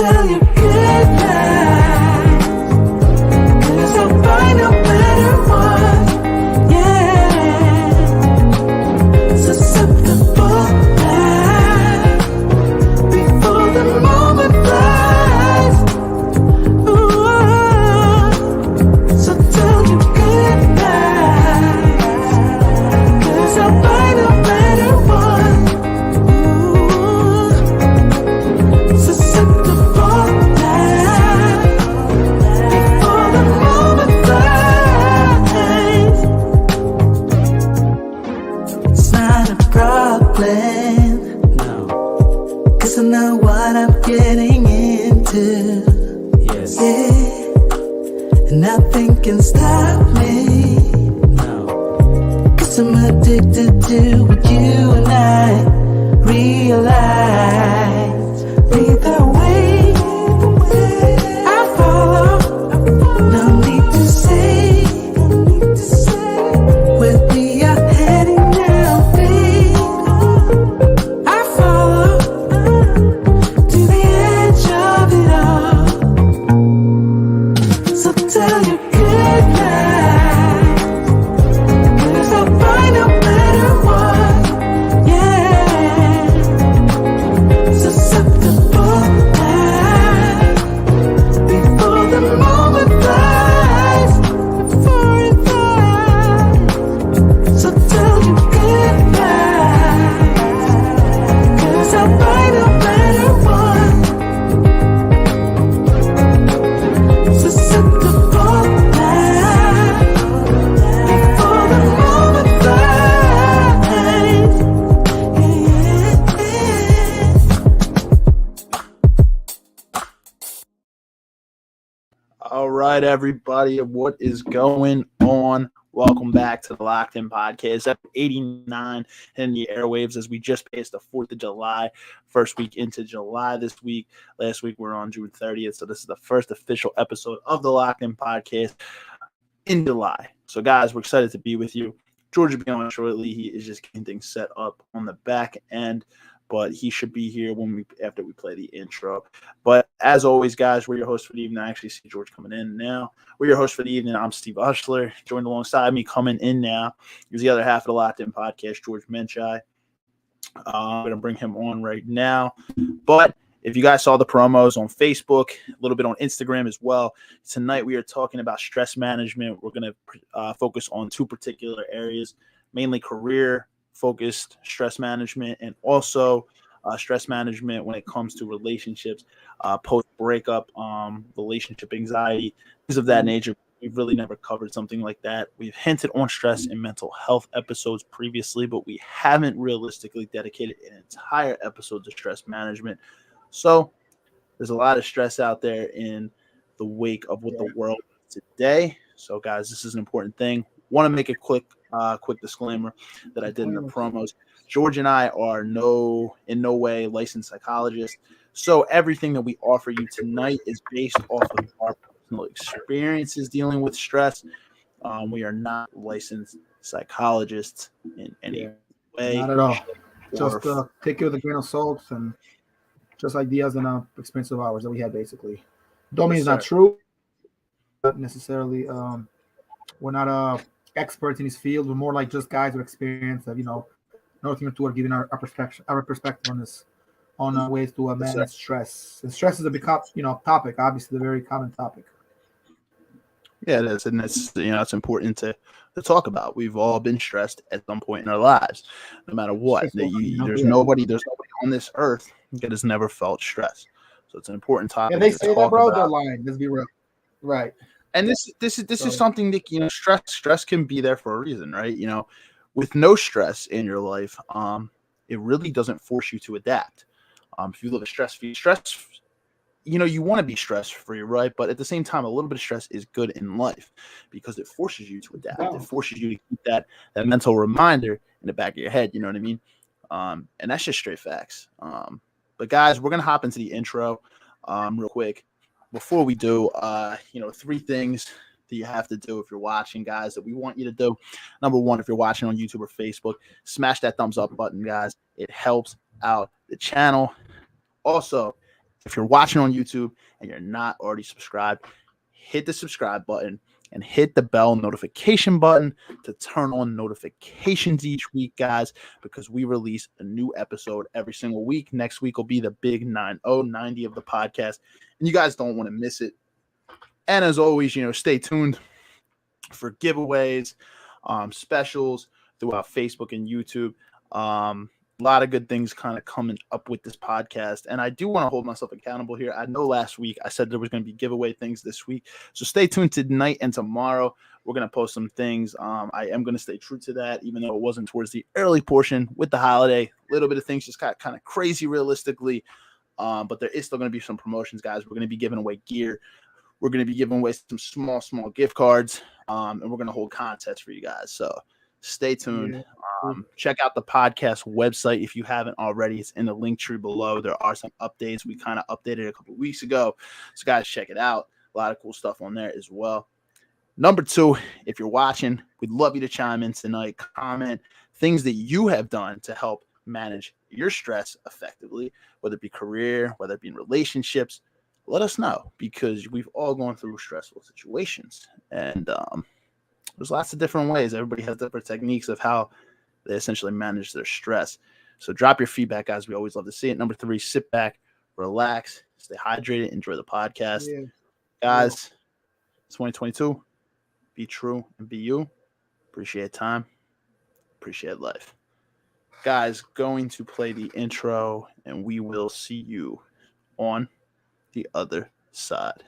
tell you good night, 'cause I'll find no better one, yeah. Susceptible night, before the moment flies. Ooh, so tell you good night, 'cause I'll find a better one. Ooh, susceptible night, before the moment flies. It's not a problem, no, 'cause I know what I'm getting into. Yes. Yeah. And nothing can stop me. No. 'Cause I'm addicted to what you and I realize. Either way, I follow. No need to say where we are heading now, babe. I follow to the edge of it all. So tell you good night, 'cause I'll find a better one, yeah. Susceptible night, before the moment flies, before it flies. So tell you good night, 'cause I'll find a better one. Susceptible night, before the moment flies. All right, everybody, what is going on? Welcome back to the Locked In Podcast, episode 89 in the airwaves as we just passed the 4th of July, first week into July this week. Last week we were on June 30th, so this is the first official episode of the Locked In Podcast in July. So, guys, we're excited to be with you. George will be on shortly. He is just getting things set up on the back end, but he should be here after we play the intro. But as always, guys, we're your hosts for the evening. I actually see George coming in now. We're your hosts for the evening. I'm Steve Ushler. Joined alongside me coming in now is the other half of the Locked In Podcast, George Menchai. I'm going to bring him on right now. But if you guys saw the promos on Facebook, a little bit on Instagram as well, tonight we are talking about stress management. We're going to focus on two particular areas, mainly career-focused stress management and also stress management when it comes to relationships, post-breakup, relationship anxiety, things of that nature. We've really never covered something like that. We've hinted on stress and mental health episodes previously, but we haven't realistically dedicated an entire episode to stress management. So there's a lot of stress out there in the wake of what the world is today. So, guys, this is an important thing. Want to make a quick disclaimer that I did in the promos. George and I are in no way licensed psychologists. So everything that we offer you tonight is based off of our personal experiences dealing with stress. We are not licensed psychologists in any way. Not at all. Just take it with a grain of salt and just ideas and experience of ours that we had, basically. Don't mean it's not true, but necessarily we're not experts in this field. We're more like just guys with experience that, nothing or two are giving our perspective on this, on ways to manage stress. And stress is a big topic, obviously a very common topic. Yeah, it is, and it's important to talk about. We've all been stressed at some point in our lives, no matter what. There's nobody on this earth that has never felt stress. So it's an important topic. Yeah, they say that, bro. They're lying. Let's be real. Right. And this is something that stress can be there for a reason, right? With no stress in your life, it really doesn't force you to adapt. If you live a stress-free, you want to be stress-free, right? But at the same time, a little bit of stress is good in life because it forces you to adapt. Wow. It forces you to keep that mental reminder in the back of your head. You know what I mean? And that's just straight facts. But guys, we're gonna hop into the intro real quick. Before we do, 3 things that you have to do if you're watching, guys, that we want you to do. Number 1, if you're watching on YouTube or Facebook, smash that thumbs up button, guys. It helps out the channel. Also, if you're watching on YouTube and you're not already subscribed, hit the subscribe button and hit the bell notification button to turn on notifications each week, guys, because we release a new episode every single week. Next week will be the big 90 of the podcast, and you guys don't want to miss it. And as always, stay tuned for giveaways, specials throughout Facebook and YouTube. A lot of good things kind of coming up with this podcast. And I do want to hold myself accountable here. I know last week I said there was going to be giveaway things this week. So stay tuned tonight and tomorrow. We're going to post some things. I am going to stay true to that, even though it wasn't towards the early portion with the holiday. A little bit of things just got kind of crazy realistically. But there is still going to be some promotions, guys. We're going to be giving away gear. We're going to be giving away some small gift cards. And we're going to hold contests for you guys. So stay tuned. Yeah. Check out the podcast website if you haven't already. It's in the link tree below. There are some updates. We kind of updated a couple of weeks ago. So guys, check it out. A lot of cool stuff on there as well. Number 2, if you're watching, we'd love you to chime in tonight. Comment things that you have done to help manage your stress effectively, whether it be career, whether it be in relationships. Let us know, because we've all gone through stressful situations. And there's lots of different ways. Everybody has different techniques of how they essentially manage their stress. So drop your feedback, guys. We always love to see it. Number 3, sit back, relax, stay hydrated, enjoy the podcast. Yeah. Guys, 2022, be true and be you. Appreciate time. Appreciate life. Guys, going to play the intro, and we will see you on the other side.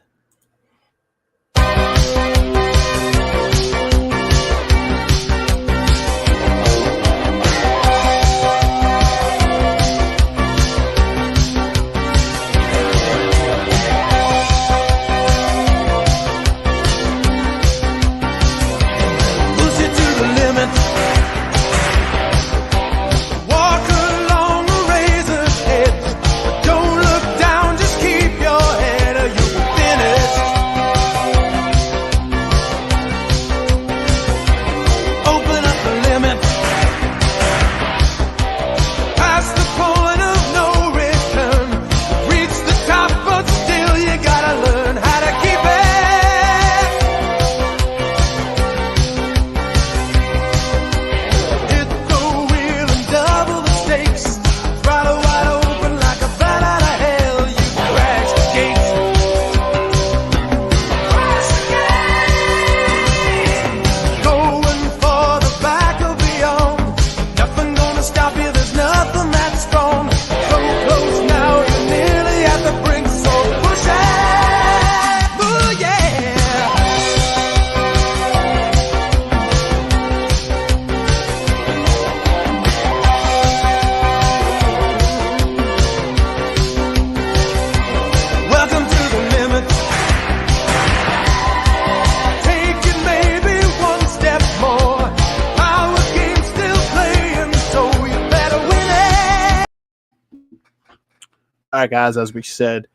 All right, guys, as we said,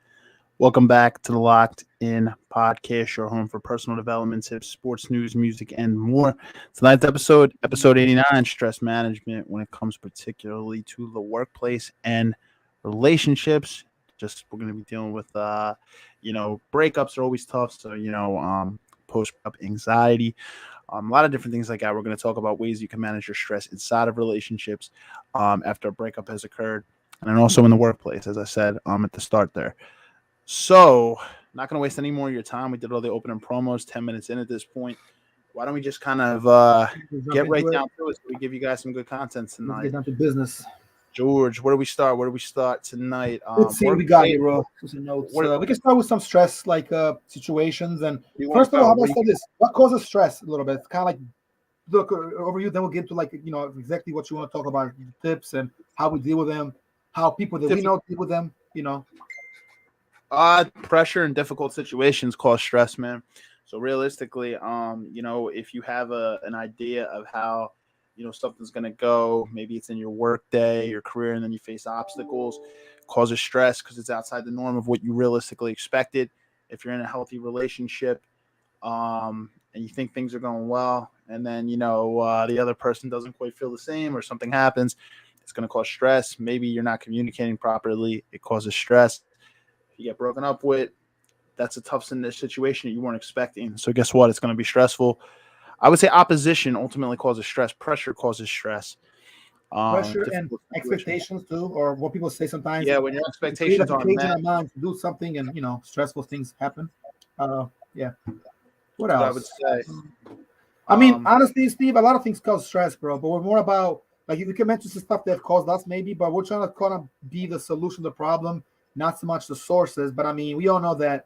welcome back to the Locked In Podcast, your home for personal development tips, sports news, music, and more. Tonight's episode 89, stress management when it comes particularly to the workplace and relationships. We're going to be dealing with, breakups are always tough. So, post-breakup anxiety, a lot of different things like that. We're going to talk about ways you can manage your stress inside of relationships after a breakup has occurred. And then also in the workplace, as I said at the start there. So, not going to waste any more of your time. We did all the opening promos, 10 minutes in at this point. Why don't we just kind of get right down to it so we give you guys some good content tonight. Let's get down to business. George, where do we start? Where do we start tonight? Let's see what we got here, bro. Some notes. We can start with some stress situations. And first of all, how about I say this? What causes stress a little bit? It's kind of like, look over you, then we'll get to exactly what you want to talk about, tips and how we deal with them. How people that we know deal with them, Pressure and difficult situations cause stress, man. So realistically, if you have an idea of how, something's going to go, maybe it's in your work day, your career, and then you face obstacles, causes stress because it's outside the norm of what you realistically expected. If you're in a healthy relationship, and you think things are going well, and then, the other person doesn't quite feel the same or something happens, it's going to cause stress. Maybe you're not communicating properly. It causes stress. If you get broken up with, that's a tough situation that you weren't expecting. So guess what? It's going to be stressful. I would say opposition ultimately causes stress. Pressure causes stress. Pressure and expectations too, or what people say sometimes. Yeah, when your expectations aren't met, in our met, mind to do something, and stressful things happen. Yeah. What I else? would say. I mean, honestly, Steve, a lot of things cause stress, bro. But we're more about like you can mention some stuff that caused us, maybe, but we're trying to kind of be the solution to the problem, not so much the sources. But I mean, we all know that.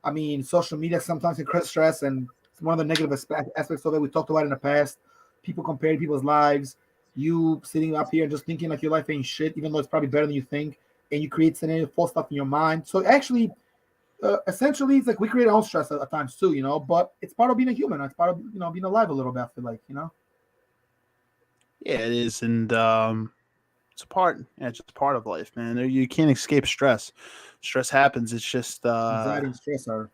I mean, social media sometimes can cause stress, and one of the negative aspects of it we talked about in the past. People comparing people's lives. You sitting up here and just thinking like your life ain't shit, even though it's probably better than you think, and you create scenario false stuff in your mind. So actually, essentially, it's like we create our own stress at times too, but it's part of being a human. It's part of being alive a little bit. I feel like. Yeah, it is, and it's a part. Yeah, it's just part of life, man. You can't escape stress. Stress happens. It's just Anxiety and stress are.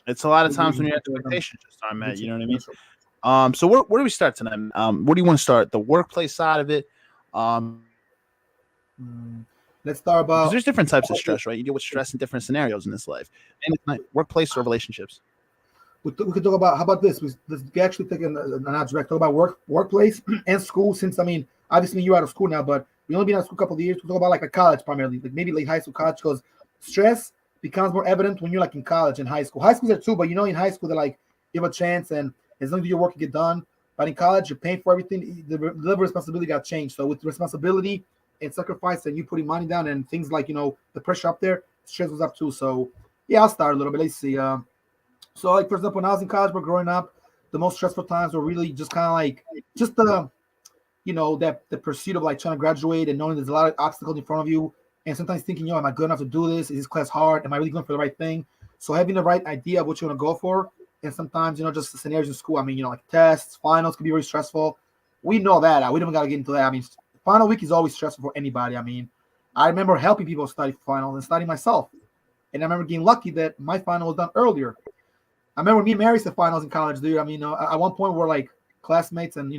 it's a lot of times when your expectations just aren't met. You know what I mean? So where do we start tonight? Where do you want to start? The workplace side of it. Let's start about because there's different types of stress, right? You deal with stress in different scenarios in this life, and it's not workplace or relationships. We could talk about how about this? Let's actually take an direct talk about workplace and school. Since I mean, obviously you're out of school now, but we only been out of school a couple of years. We talk about like a college primarily, like maybe like high school, college, because stress becomes more evident when you're like in college and high school. High school's there too, but in high school they're like you have a chance, and as long as your work can get done. But in college, you're paying for everything. The level of responsibility got changed. So with responsibility and sacrifice, and you putting money down and things like the pressure up there, stress was up too. So yeah, I'll start a little bit. Let's see. So, like, for example, when I was in college, but growing up, the most stressful times were really just kind of like just that the pursuit of like trying to graduate and knowing there's a lot of obstacles in front of you, and sometimes thinking, am I good enough to do this? Is this class hard? Am I really going for the right thing? So having the right idea of what you want to go for, and sometimes just the scenarios in school. I mean, like tests, finals can be very stressful. We know that. We don't got to get into that. I mean, final week is always stressful for anybody. I mean, I remember helping people study for finals and studying myself, and I remember getting lucky that my final was done earlier. I remember me and Mary said finals in college, dude. I mean, at one point we're like classmates and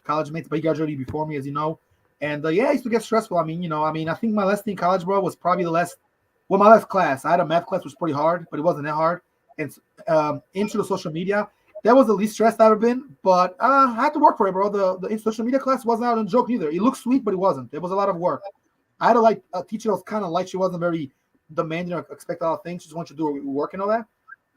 college mates, but he graduated before me, as you know. And yeah, I used to get stressful. I mean, I think my last thing in college, bro, was probably my last class. I had a math class, which was pretty hard, but it wasn't that hard. And into the social media, that was the least stressed I've ever been. But I had to work for it, bro. The social media class wasn't out a joke either. It looked sweet, but it wasn't. It was a lot of work. I had to like a teacher that was kind of light. She wasn't very demanding or expect a lot of things. She just wanted you to do work and all that.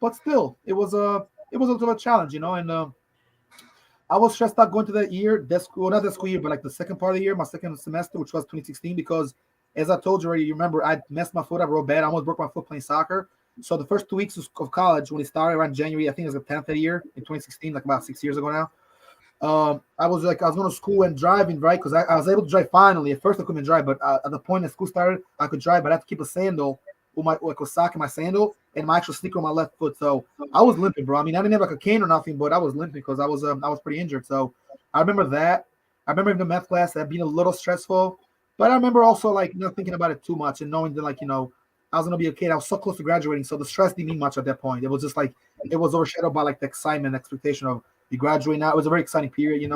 But still, it was a little bit of a challenge, and I was stressed out going to that year, not that school year, but like the second part of the year, my second semester, which was 2016, because as I told you already, you remember I messed my foot up real bad. I almost broke my foot playing soccer. So the first 2 weeks of college, when it started around January, I think it was the 10th of the year in 2016, like about 6 years ago now. I was going to school and driving, right? Because I was able to drive finally. At first I couldn't drive, but at the point that school started, I could drive, but I had to keep a sandal with a sock in my sandal and my actual sneaker on my left foot. So I was limping, bro. I mean, I didn't have like a cane or nothing, but I was limping because I was pretty injured. So I remember that. I remember in the math class that being a little stressful, but I remember also like not thinking about it too much and knowing that I was gonna be a kid. I was so close to graduating, so the stress didn't mean much at that point. It was just like it was overshadowed by like the excitement, expectation of you graduating now. It was a very exciting period,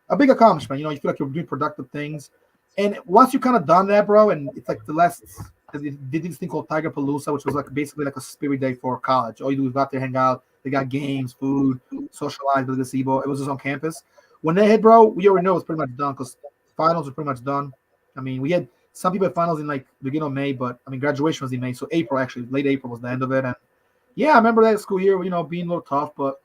a big accomplishment. You feel like you're doing productive things, and once you kind of done that, bro, and it's like the last. They did this thing called Tiger Palooza, which was like basically like a spirit day for college. All you do is go out there, hang out. They got games, food, socialize, the gazebo. It was just on campus. When they hit, bro, we already know it was pretty much done because finals were pretty much done. I mean, we had some people had finals in like beginning of May, but I mean, graduation was in May. So April, actually, late April was the end of it. And yeah, I remember that school year, being a little tough, but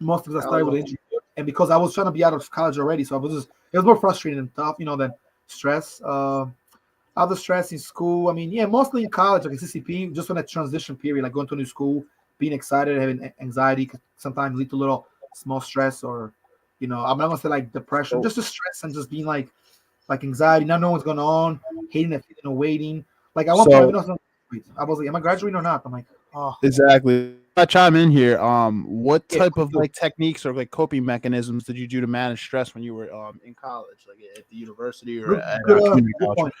most of us started with injury. And because I was trying to be out of college already, so it was more frustrating and tough, than stress. Other stress in school, I mean, yeah, mostly in college, like a CCP, just on that transition period, like going to a new school, being excited, having anxiety could sometimes lead to a little small stress or, I'm not gonna say like depression, just the stress and just being like anxiety, not knowing what's going on, hating that feeling of waiting. Like at one point, I was like, am I graduating or not? I'm like, oh. Exactly. I chime in here. What type of like techniques or like coping mechanisms did you do to manage stress when you were in college, like at the university or at community college?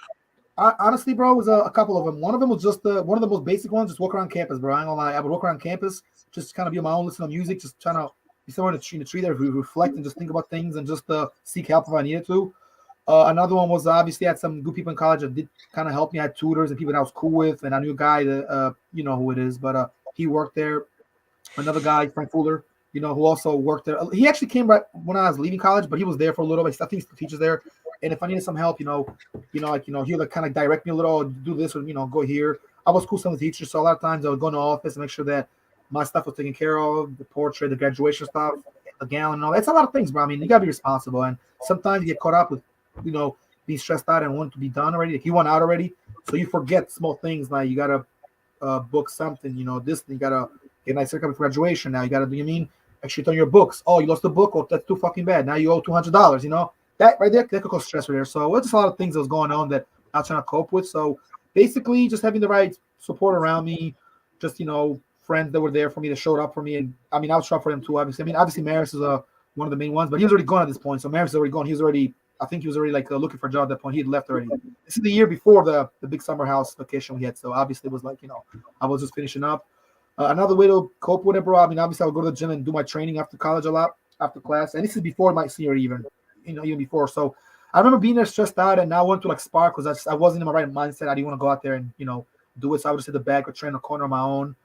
Honestly, bro, it was a couple of them. One of them was just one of the most basic ones, just walk around campus, bro. I ain't gonna lie. I would walk around campus, just kind of be on my own, listen to music, just trying to be somewhere in the tree there, reflect and just think about things and just seek help if I needed to. Another one was obviously I had some good people in college that did kind of help me. I had tutors and people that I was cool with, and I knew a guy that you know who it is, but he worked there. Another guy, Frank Fuller, you know, who also worked there. He actually came right when I was leaving college, but he was there for a little bit. I think he still teaches there. And if I needed some help, he would like kind of direct me a little, do this or go here. I was cool with some of the teachers, so a lot of times I would go in the office and make sure that my stuff was taken care of, the portrait, the graduation stuff, the gown, and all. That's a lot of things, bro. I mean, you gotta be responsible, and sometimes you get caught up with, being stressed out and wanting to be done already. Like you want out already, so you forget small things like you gotta book something. This you gotta get a nice haircut for graduation. Now you gotta do. You mean actually on your books? Oh, you lost the book. Oh, that's too fucking bad. Now you owe $200. That right there, that could cause stress right there. So it's just a lot of things that was going on that I was trying to cope with. So basically, just having the right support around me, just friends that were there for me, that showed up for me, and I mean I was up for them too. Obviously Maris is one of the main ones, but he was already gone at this point. So Maris is already gone. I think he was already like looking for a job at that point. He had left already. This is the year before the big summer house vacation we had. So obviously it was like I was just finishing up. Another way to cope with it, bro. I mean, obviously I would go to the gym and do my training after college a lot, after class, and this is before my senior even, even before. So I remember being there stressed out, and I went to like spark because I wasn't in my right mindset. I didn't want to go out there and do it. So I would just hit the back or train in the corner on my own.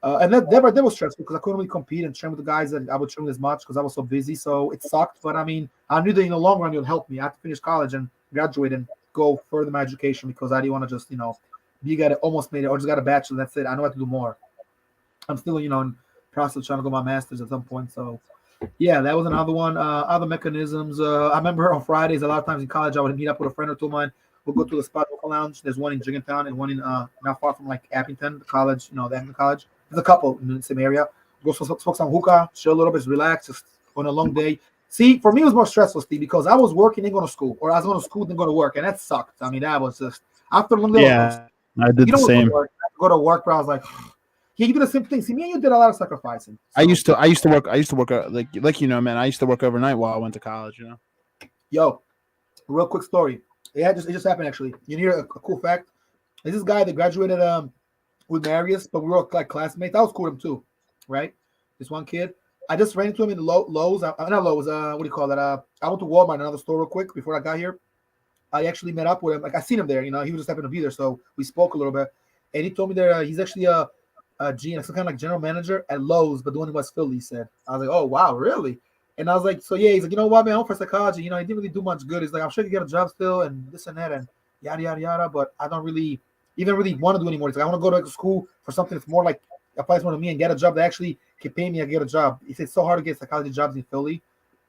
And that was stressful because I couldn't really compete and train with the guys that I would train with as much because I was so busy. So it sucked. But I mean, I knew that in the long run it would help me. I had to finish college and graduate and go further my education because I didn't want to just be got it almost made it or just got a bachelor. That's it. I know I have to do more. I'm still in process of trying to go my master's at some point. So yeah, that was another one. Other mechanisms. I remember on Fridays a lot of times in college I would meet up with a friend or two of mine. We'll go to the Spot Local Lounge. There's one in Jiggintown and one in not far from like Appington, the college. The Appington College. There's a couple in the same area. Go smoke some hookah, chill a little bit, relax, just on a long day. See, for me, it was more stressful, Steve, because I was working and going to school, or I was going to school and go to work, and that sucked. I mean, that was just after a long day. Yeah, I did the same. Go to work, but I was like, yeah, you did the same thing. See, me and you did a lot of sacrificing. So, I used to work man. I used to work overnight while I went to college. Yo, real quick story. It just happened actually. You hear a cool fact? There's this guy that graduated with Marius, but we were like classmates. I was cool with him too, right? This one kid. I just ran into him in Lowe's. Not Lowe's. What do you call that? I went to Walmart, another store, real quick before I got here. I actually met up with him. Like I seen him there. He was just happened to be there, so we spoke a little bit. And he told me that he's actually a GM, some kind of like general manager at Lowe's, but the one in West Philly. He said. I was like, oh wow, really? And I was like, so yeah. He's like, you know what, man? I'm for psychology. He didn't really do much good. He's like, I'm sure you get a job still, and this and that, and yada yada yada. But I don't really even really want to do anymore. He's like, I want to go to school for something that's more like applies more to me and get a job that actually can pay me and get a job. He said it's so hard to get psychology jobs in Philly.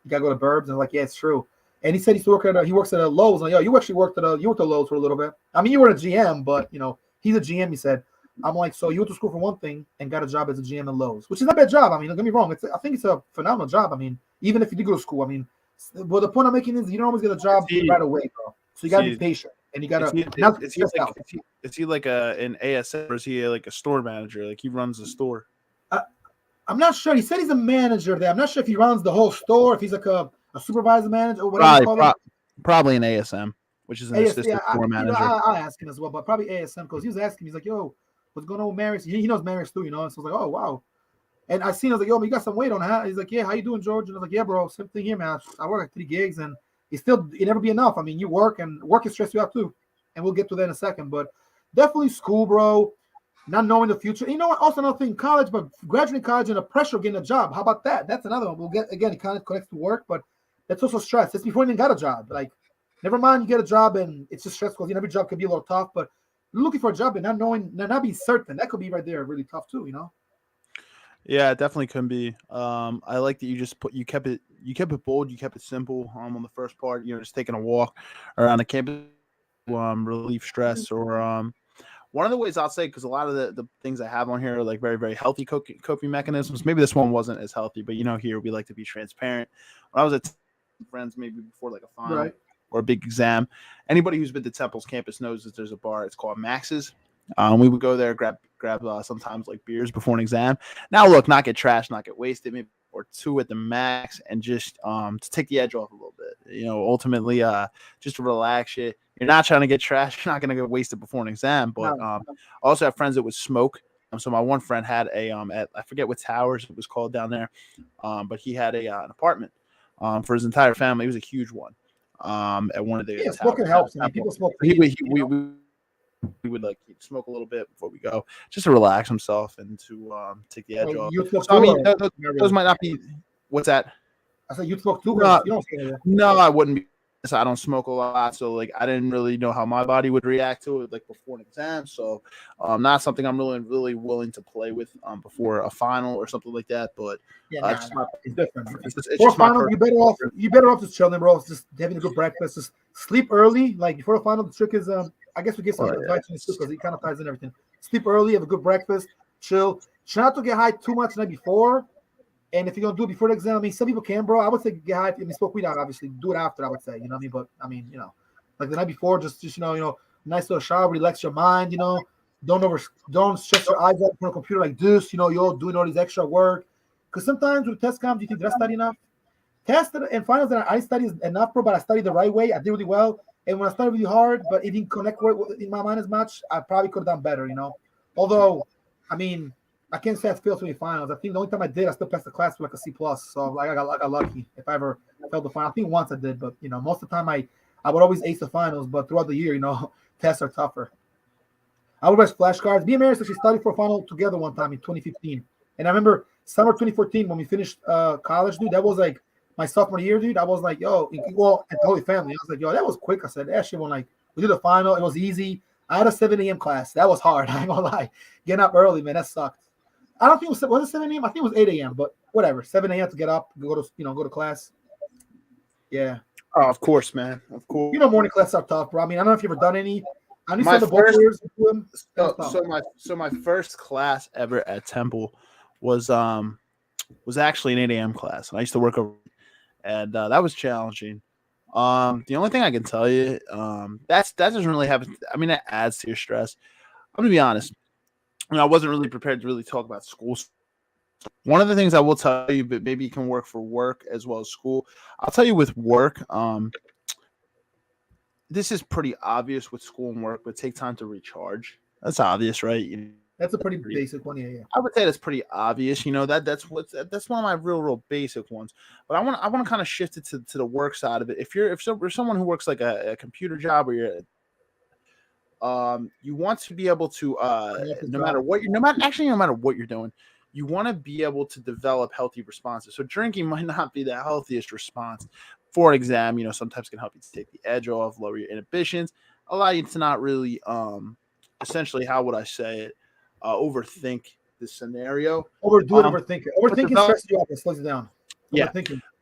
You gotta go to Burbs. And I'm like, yeah, it's true. And he said he works at a Lowe's. I'm like, yo, you actually worked at Lowe's for a little bit. I mean, you were a GM, but he's a GM. He said, I'm like, so you went to school for one thing and got a job as a GM at Lowe's, which is not a bad job. I mean, don't get me wrong. I think it's a phenomenal job. I mean, even if you do go to school, I mean, well, the point I'm making is you don't always get a job right away, bro. So you gotta be patient. And you gotta. Is he like an ASM or is he like a store manager? Like he runs the store? I'm not sure. He said he's a manager there. I'm not sure if he runs the whole store, if he's like a supervisor manager or whatever. Probably an ASM, which is an assistant store manager. I'll ask him as well, but probably ASM because he was asking me. He's like, "Yo, what's going on with Marius?" He knows Marius too, So I was like, "Oh wow." And I seen. I was like, "Yo, man, you got some weight on that." He's like, "Yeah, how you doing, George?" And I was like, "Yeah, bro, same thing here, man. I work like 3 gigs, and it never be enough. I mean, you work and work can stress you out too, and we'll get to that in a second. But definitely school, bro. Not knowing the future. You know what? Also another thing, college, but graduating college and the pressure of getting a job. How about that? That's another one. We'll get again. It kind of connects to work, but that's also stress. It's before you even got a job. Like, never mind, you get a job and it's just stressful. Every job could be a little tough, but looking for a job and not being certain, that could be right there really tough too. Yeah, it definitely can be. I like that you kept it bold, you kept it simple. On the first part, just taking a walk around the campus, relieve stress, or one of the ways I'll say, because a lot of the things I have on here are like very, very healthy coping mechanisms. Maybe this one wasn't as healthy, but here we like to be transparent. When I was at friends, maybe before like a final or a big exam, anybody who's been to Temple's campus knows that there's a bar. It's called Max's. We would go there, grab sometimes like beers before an exam. Now look, not get trashed, not get wasted, maybe or 2 at the max, and just to take the edge off a little bit. Ultimately, just to relax you. You're not trying to get trashed. You're not going to get wasted before an exam. But I also have friends that would smoke. So my one friend had I forget what towers it was called down there, but he had an apartment for his entire family. It was a huge one. at one of the smoking helps. I mean, people smoke. We would like smoke a little bit before we go, just to relax himself and to take the edge off. So, I mean, those might not be. What's that? I said you smoke too. No, I wouldn't be. I don't smoke a lot, so like I didn't really know how my body would react to it like before an exam. So not something I'm really willing to play with before a final or something like that. But it's different. It's final, you better off just chilling, bro. Just having a good breakfast. Just sleep early. Like before the final, the trick is I guess we get some advice because it kind of ties in everything. Sleep early, have a good breakfast, chill. Try not to get high too much the night before. And if you're gonna do it before the exam, I mean, some people can, bro. I would say get high. I mean, smoke weed out, obviously. Do it after, I would say. You know what I mean? But I mean, like the night before, just nice little shower, relax your mind. Don't stress your eyes out in front of a computer like this. You're doing all this extra work. Because sometimes with test comes, you think, did I study enough? Test and finals that I studied enough, bro. But I studied the right way. I did really well. And when I studied really hard, but it didn't connect in my mind as much, I probably could have done better. Although, I mean, I can't say I failed too many finals. I think the only time I did, I still passed the class with like a C+. So I got lucky if I ever failed the final. I think once I did, but most of the time I would always ace the finals. But throughout the year, tests are tougher. I would write flashcards. Me and Maris actually studied for a final together one time in 2015. And I remember summer 2014 when we finished college, dude. That was like my sophomore year, dude. I was like, yo, and the Holy Family. I was like, yo, that was quick. I said, that shit went like, we did the final. It was easy. I had a 7 a.m. class. That was hard. I ain't gonna lie. Getting up early, man, that sucked. I don't think it was 7 a.m. I think it was 8 a.m. But whatever, 7 a.m. to get up, go to class. Yeah. Oh, of course, man. Of course. Morning classes are tough, bro. I mean, I don't know if you ever done any. I need the so my first class ever at Temple was actually an 8 a.m. class, and I used to work over, and that was challenging. The only thing I can tell you, that doesn't really have. I mean, that adds to your stress. I'm gonna be honest. I wasn't really prepared to really talk about school. One of the things I will tell you, but maybe it can work for work as well as school. I'll tell you with work, this is pretty obvious with school and work, but take time to recharge. That's obvious, right? That's a pretty basic one, yeah. I would say that's pretty obvious. That's one of my real basic ones. But I want to kind of shift it to the work side of it. If you're someone who works like a computer job, or you're you want to be able to no matter what you're doing, you want to be able to develop healthy responses. So drinking might not be the healthiest response for an exam. Sometimes can help you to take the edge off, lower your inhibitions, allow you to not really essentially, how would I say it, overthink the scenario. Overthinking stresses you out and slows you down. Yeah,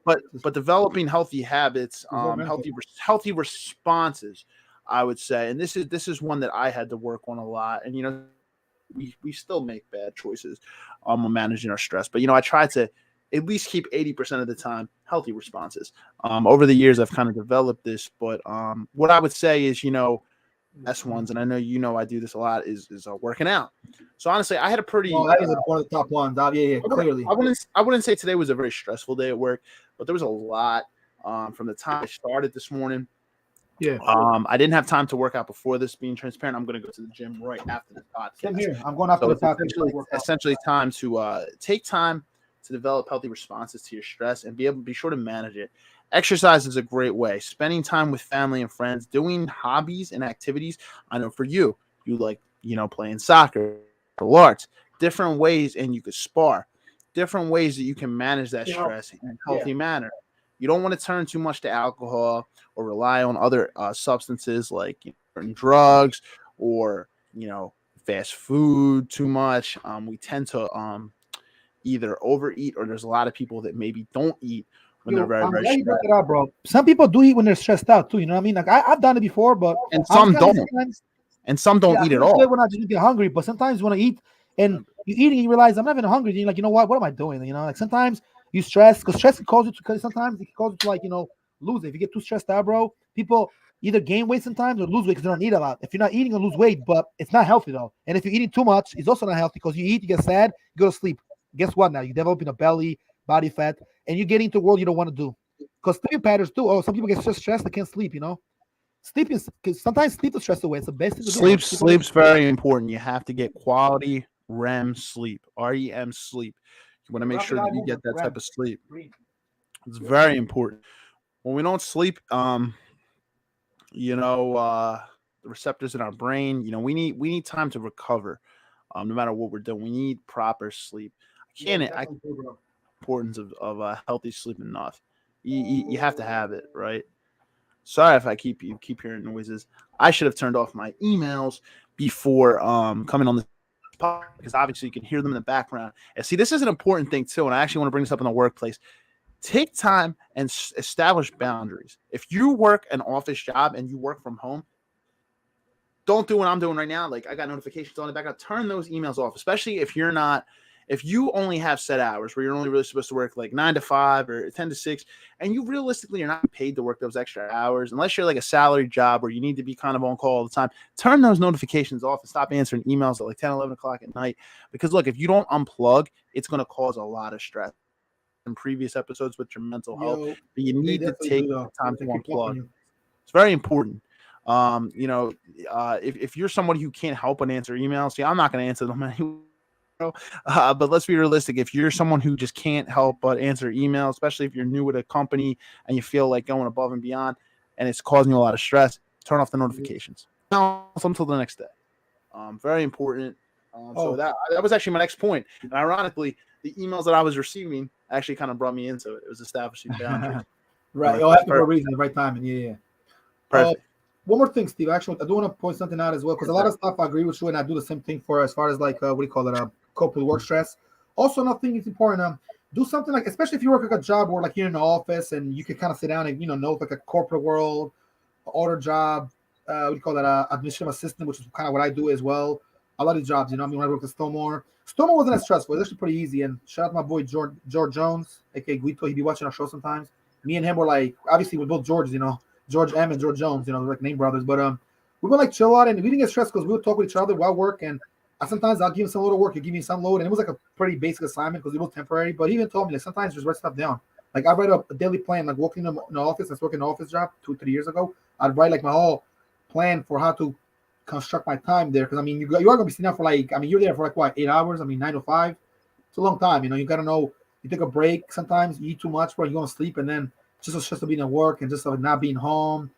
but developing healthy habits, healthy responses, I would say, and this is one that I had to work on a lot. And we still make bad choices when managing our stress, but I try to at least keep 80% of the time healthy responses. Over the years, I've kind of developed this, but what I would say is, S1s, and I know I do this a lot, is working out. So honestly, I had a pretty. That is one of the top ones. Yeah, clearly. I wouldn't say today was a very stressful day at work, but there was a lot from the time I started this morning. Yeah. I didn't have time to work out before this. Being transparent, I'm going to go to the gym right after the podcast. Same here. I'm going after the podcast. Essentially, time to take time to develop healthy responses to your stress and be sure to manage it. Exercise is a great way. Spending time with family and friends, doing hobbies and activities. I know for you like playing soccer, arts, different ways, and you could spar. Different ways that you can manage that stress in a healthy manner. You don't want to turn too much to alcohol or rely on other substances like drugs or fast food too much. We tend to either overeat, or there's a lot of people that maybe don't eat when they're very stressed. You brought it out, bro. Some people do eat when they're stressed out too. You know what I mean? Like I've done it before, but some don't. And some don't eat at all. When I just get hungry, but sometimes when I eat and you eat and you realize I'm not even hungry, you're like, what am I doing? Like sometimes you stress, because stress can cause you to, sometimes it can cause you to lose it. If you get too stressed out, bro, people either gain weight sometimes or lose weight because they don't eat a lot. If you're not eating, you lose weight, but it's not healthy though. And if you're eating too much, it's also not healthy, because you eat, you get sad, you go to sleep. Guess what? Now you're developing a belly, body fat, and you're getting into a world you don't want to do. Because sleeping patterns too. Oh, some people get so stressed they can't sleep. Sleep is, because sometimes sleep is stress away. It's the best thing to do. Sleep's very important. You have to get quality REM sleep. REM sleep. You want to make sure that you get that type of sleep. It's very important. When we don't sleep, the receptors in our brain. We need time to recover. No matter what we're doing, we need proper sleep. Yeah, I definitely true, bro. importance of healthy sleep enough. You have to have it, right? Sorry if I keep hearing noises. I should have turned off my emails before coming on this podcast because obviously you can hear them in the background. And see, this is an important thing too, and I actually want to bring this up in the workplace. Take time and establish boundaries. If you work an office job and you work from home, don't do what I'm doing right now. Like I got notifications on the background. Turn those emails off, especially if you only have set hours where you're only really supposed to work like 9 to 5 or 10 to 6, and you realistically you're not paid to work those extra hours unless you're like a salary job where you need to be kind of on call all the time. Turn those notifications off and stop answering emails at like 10, 11 o'clock at night. Because look, if you don't unplug, it's going to cause a lot of stress. In previous episodes with your mental health, but you need to take the time to unplug. It's very important. If you're somebody who can't help but answer emails, see, I'm not going to answer them anyway. But let's be realistic. If you're someone who just can't help but answer emails, especially if you're new with a company and you feel like going above and beyond, and it's causing you a lot of stress, turn off the notifications. Until the next day. Very important. So that was actually my next point. And ironically, the emails that I was receiving actually kind of brought me into it. It was establishing boundaries. Right. You'll have to for a reason, the right time. And yeah. Perfect. One more thing, Steve. Actually, I do want to point something out as well, because a lot of stuff I agree with you, and I do the same thing for as far as like what do you call it? Cope with work stress. Also, another thing is important. Do something like, especially if you work like a job where like you're in the office and you can kind of sit down and know like a corporate world, order job. What do you call that? Administrative assistant, which is kind of what I do as well. A lot of jobs, when I worked at Stonemore wasn't as stressful. It was actually pretty easy. And shout out to my boy George Jones, aka Guito. He'd be watching our show sometimes. Me and him were like, obviously we're both Georges, George M and George Jones, they're like name brothers. But we would like chill out and we didn't get stressed because we would talk with each other while work. And sometimes I'll give him some load of work, he'll give me some load, and it was like a pretty basic assignment because it was temporary. But he even told me like sometimes just write stuff down. Like I write a daily plan, like working in the office. I was working an office job 2-3 years ago. I'd write like my whole plan for how to construct my time there. Because you are gonna be sitting down for you're there for like what, 8 hours? 9 to 5. It's a long time. You gotta know. You take a break. Sometimes you eat too much, bro. You go to sleep, and then just being at work and just not being home.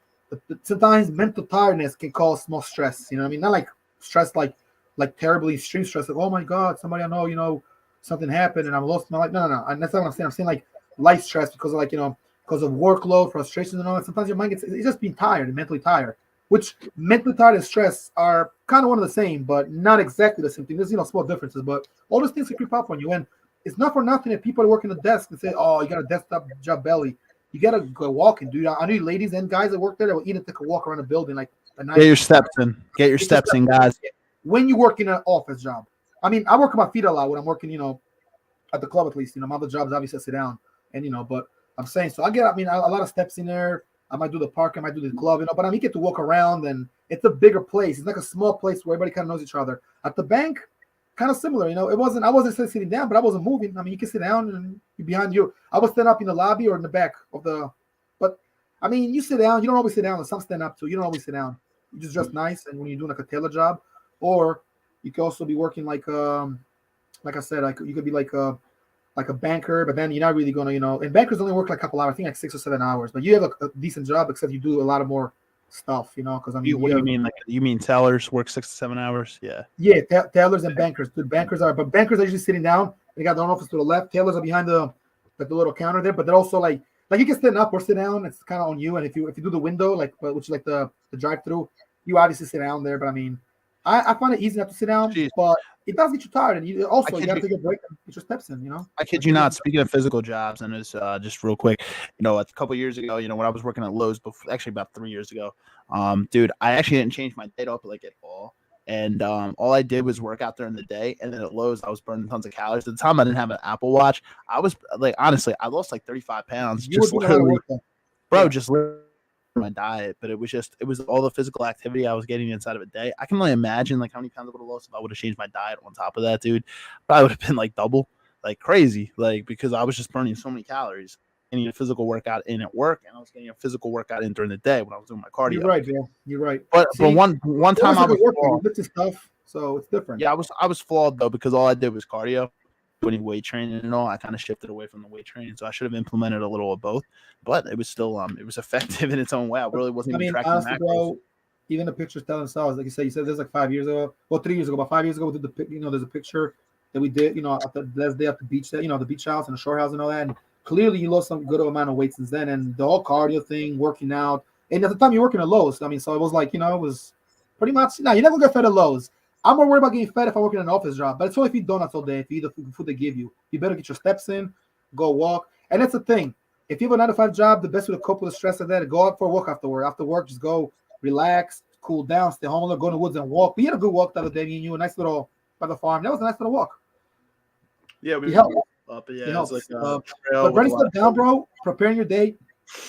Sometimes mental tiredness can cause more stress. Not like stress like terribly extreme stress. Like, oh my God, somebody I know, something happened and I'm lost my life. No. And that's not what I'm saying. I'm saying like life stress because of because of workload, frustration, and all that. Sometimes your mind it's just being tired and mentally tired. Which mentally tired and stress are kind of one of the same, but not exactly the same thing. There's small differences, but all those things can creep up on you. And it's not for nothing that people are working the desk and say, oh, you got a desktop job belly. You gotta go walking, dude. I know ladies and guys that work there that will even take a walk around the building like a nice. Get your steps in. Get your steps in, guys. When you work in an office job, I work on my feet a lot when I'm working, at the club at least. My other jobs obviously I sit down, and but I'm saying so. I get, a lot of steps in there. I might do the park, I might do the club, but you get to walk around, and it's a bigger place. It's like a small place where everybody kind of knows each other. At the bank, kind of similar, I wasn't sitting down, but I wasn't moving. You can sit down and you're behind you. I was standing up in the lobby or in the back of the, but you sit down. You don't always sit down. Some stand up too. You don't always sit down. You just dress nice, and when you're doing like a tailor job, or you could also be working like I said, you could be like a banker, but then you're not really gonna, and bankers only work like a couple hours. I think like 6 or 7 hours, but you have a decent job, except you do a lot of more stuff, because what do you mean? Like you mean tellers work 6 to 7 hours? Yeah. Yeah, tellers and bankers. Dude, bankers are usually sitting down. They got their own office to the left. Tailors are behind the little counter there, but they're also like you can stand up or sit down. It's kind of on you. And if you do the window, which is like the drive through, you obviously sit down there. But I find it easy enough to sit down, but it does get you tired, and you got to take a break and get your steps in. I kid you not. Speaking of physical jobs, and it's just real quick, a couple years ago, when I was working at Lowe's, actually about 3 years ago, dude, I actually didn't change my diet up like at all. And all I did was work out during the day, and then at Lowe's I was burning tons of calories. At the time I didn't have an Apple Watch. I was like, honestly, I lost like 35 pounds just literally, bro, just literally my diet. But it was all the physical activity I was getting inside of a day. I can only imagine like how many pounds I would have lost if I would have changed my diet on top of that, dude. Probably would have been like double, like crazy, like because I was just burning so many calories. Getting a physical workout in at work, and I was getting a physical workout in during the day when I was doing my cardio. You're right, man. You're right. But one time I was working stuff, so it's different. Yeah, I was flawed though because all I did was cardio. any weight training and all. I kind of shifted away from the weight training, so I should have implemented a little of both. But it was still it was effective in its own way. I really wasn't even tracking honestly, macros. bro, even the pictures tell themselves. Like you said this like 5 years ago. Well, 3 years ago, but 5 years ago we did there's a picture that we did, at the last day at the beach, the beach house and the shore house and all that. And clearly you lost some good amount of weight since then. And the whole cardio thing, working out. And at the time you're working at Lowe's. So it was like, it was pretty much, you're never gonna get fed at Lowe's. I'm more worried about getting fed if I work in an office job. But it's only if you eat donuts all day, if you eat the food they give you. You better get your steps in, go walk. And that's the thing. If you have a 9-to-5 job, the best way to cope with the stress of that is go out for a walk after work. After work, just go relax, cool down, stay home, go in the woods and walk. We had a good walk the other day, me and you, a nice little by the farm. That was a nice little walk. Yeah, we helped. Up, yeah, it's like but writing stuff down, bro, preparing your day,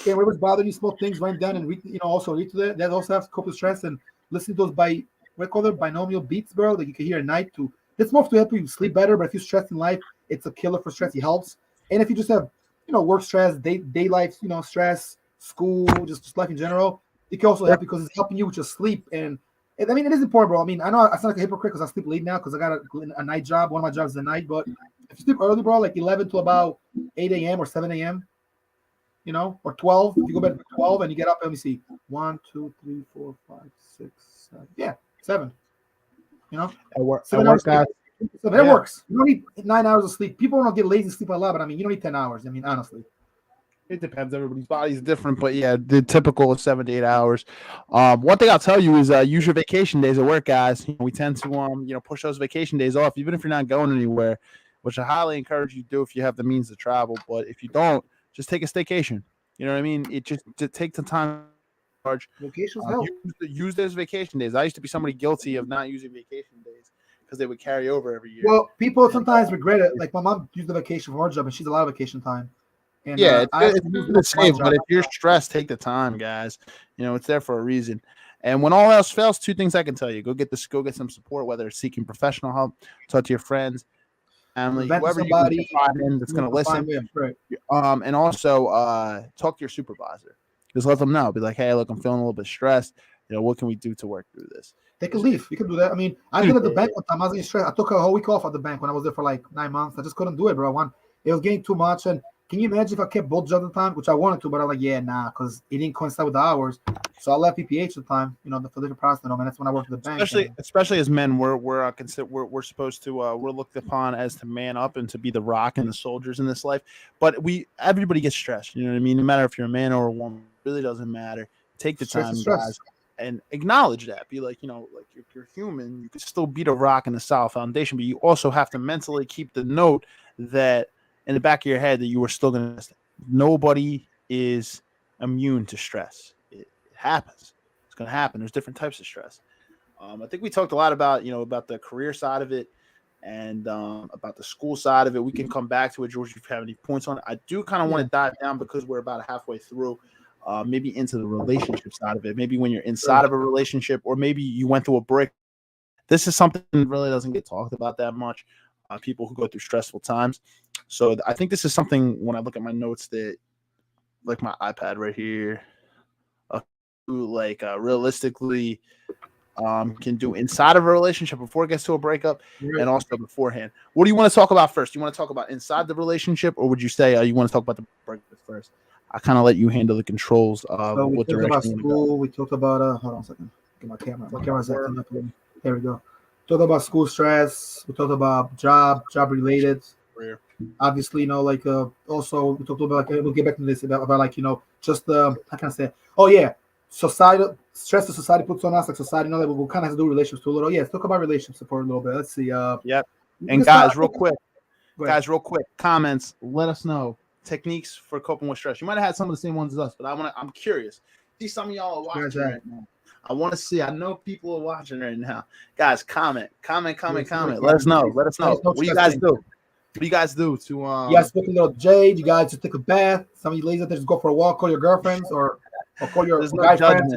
and whatever's bothering you, small things, write down and read, also read to that. That also has to cope with stress and listen to those binomial beats, bro, that you can hear at night to. It's more to help you sleep better, but if you're stressed in life, it's a killer for stress. It helps. And if you just have, work stress, day life, stress, school, just life in general, it can also help because it's helping you with your sleep. And it is important, bro. I know I sound like a hypocrite because I sleep late now because I got a night job. One of my jobs is at night, but if you sleep early, bro, like 11 to about 8 a.m. or 7 a.m., or 12. If you go back to 12 and you get up, let me see, 1, 2, 3, 4, 5, 6, 7. Yeah, 7. It works. 7 hours. It works. You don't need 9 hours of sleep. People don't get lazy and sleep a lot, but you don't need 10 hours. Honestly. It depends. Everybody's body's different, but yeah, the typical is 7 to 8 hours. One thing I'll tell you is use your vacation days at work, guys. We tend to push those vacation days off, even if you're not going anywhere, which I highly encourage you to do if you have the means to travel. But if you don't, just take a staycation. You know what I mean? To take the time. Vacations help. Use those vacation days. I used to be somebody guilty of not using vacation days because they would carry over every year. Well, people sometimes regret it. Like my mom used the vacation for her job, and she's a lot of vacation time. And yeah, it's the same. But if you're stressed, take the time, guys. It's there for a reason. And when all else fails, 2 things I can tell you: go get some support, whether it's seeking professional help, talk to your friends, family, whoever somebody you can find in that's going to listen. Right. And also talk to your supervisor. Just let them know. Be like, hey, look, I'm feeling a little bit stressed. What can we do to work through this? Take a leave. You can do that. I did at the bank one time. I was getting stressed. I took a whole week off at the bank when I was there for like 9 months. I just couldn't do it, bro. It was getting too much. And can you imagine if I kept both jobs at the time, which I wanted to, but I was like, yeah, nah, because it didn't coincide with the hours. So I left PPH at the time, for different process, and that's when I worked at the bank. Especially as men, we're supposed to we're looked upon as to man up and to be the rock and the soldiers in this life. But everybody gets stressed. You know what I mean? No matter if you're a man or a woman, it really doesn't matter. Take the time, guys, and acknowledge that. Be like, like you're human. You can still be the rock and the solid foundation, but you also have to mentally keep the note that in the back of your head that you are still going to. Nobody is immune to stress. It happens. It's going to happen. There's different types of stress. I think we talked a lot about about the career side of it and about the school side of it. We can come back to it, George, if you have any points on it. I do kind of want to dive down because we're about halfway through. Maybe into the relationship side of it. Maybe when you're inside of a relationship, or maybe you went through a break. This is something that really doesn't get talked about that much. People who go through stressful times. So I think this is something when I look at my notes that, like my iPad right here, realistically can do inside of a relationship before it gets to a breakup and also beforehand. What do you want to talk about first? Do you want to talk about inside the relationship, or would you say you want to talk about the breakup first? I kind of let you handle the controls of what direction. About school. We talked about hold on a second. Get my camera. My camera's acting up. There we go. Talked about school stress. We talked about job related. Career. Obviously, also we talked about we'll get back to this about just how can I say? Oh yeah, societal stress that society puts on us, like society. That we'll kind of have to do relationships too a little. Yeah, let's talk about relationship support a little bit. Let's see. Yep. And guys, real quick, comments. Let us know techniques for coping with stress. You might have had some of the same ones as us, but I'm curious. See, some of y'all are watching right now. I want to see. I know people are watching right now. Guys, comment. Let us know. What do you guys do? What do you guys do to You guys smoke a little jade, you guys just take a bath. Some of you ladies out there just go for a walk, call your girlfriends or call your guy friends.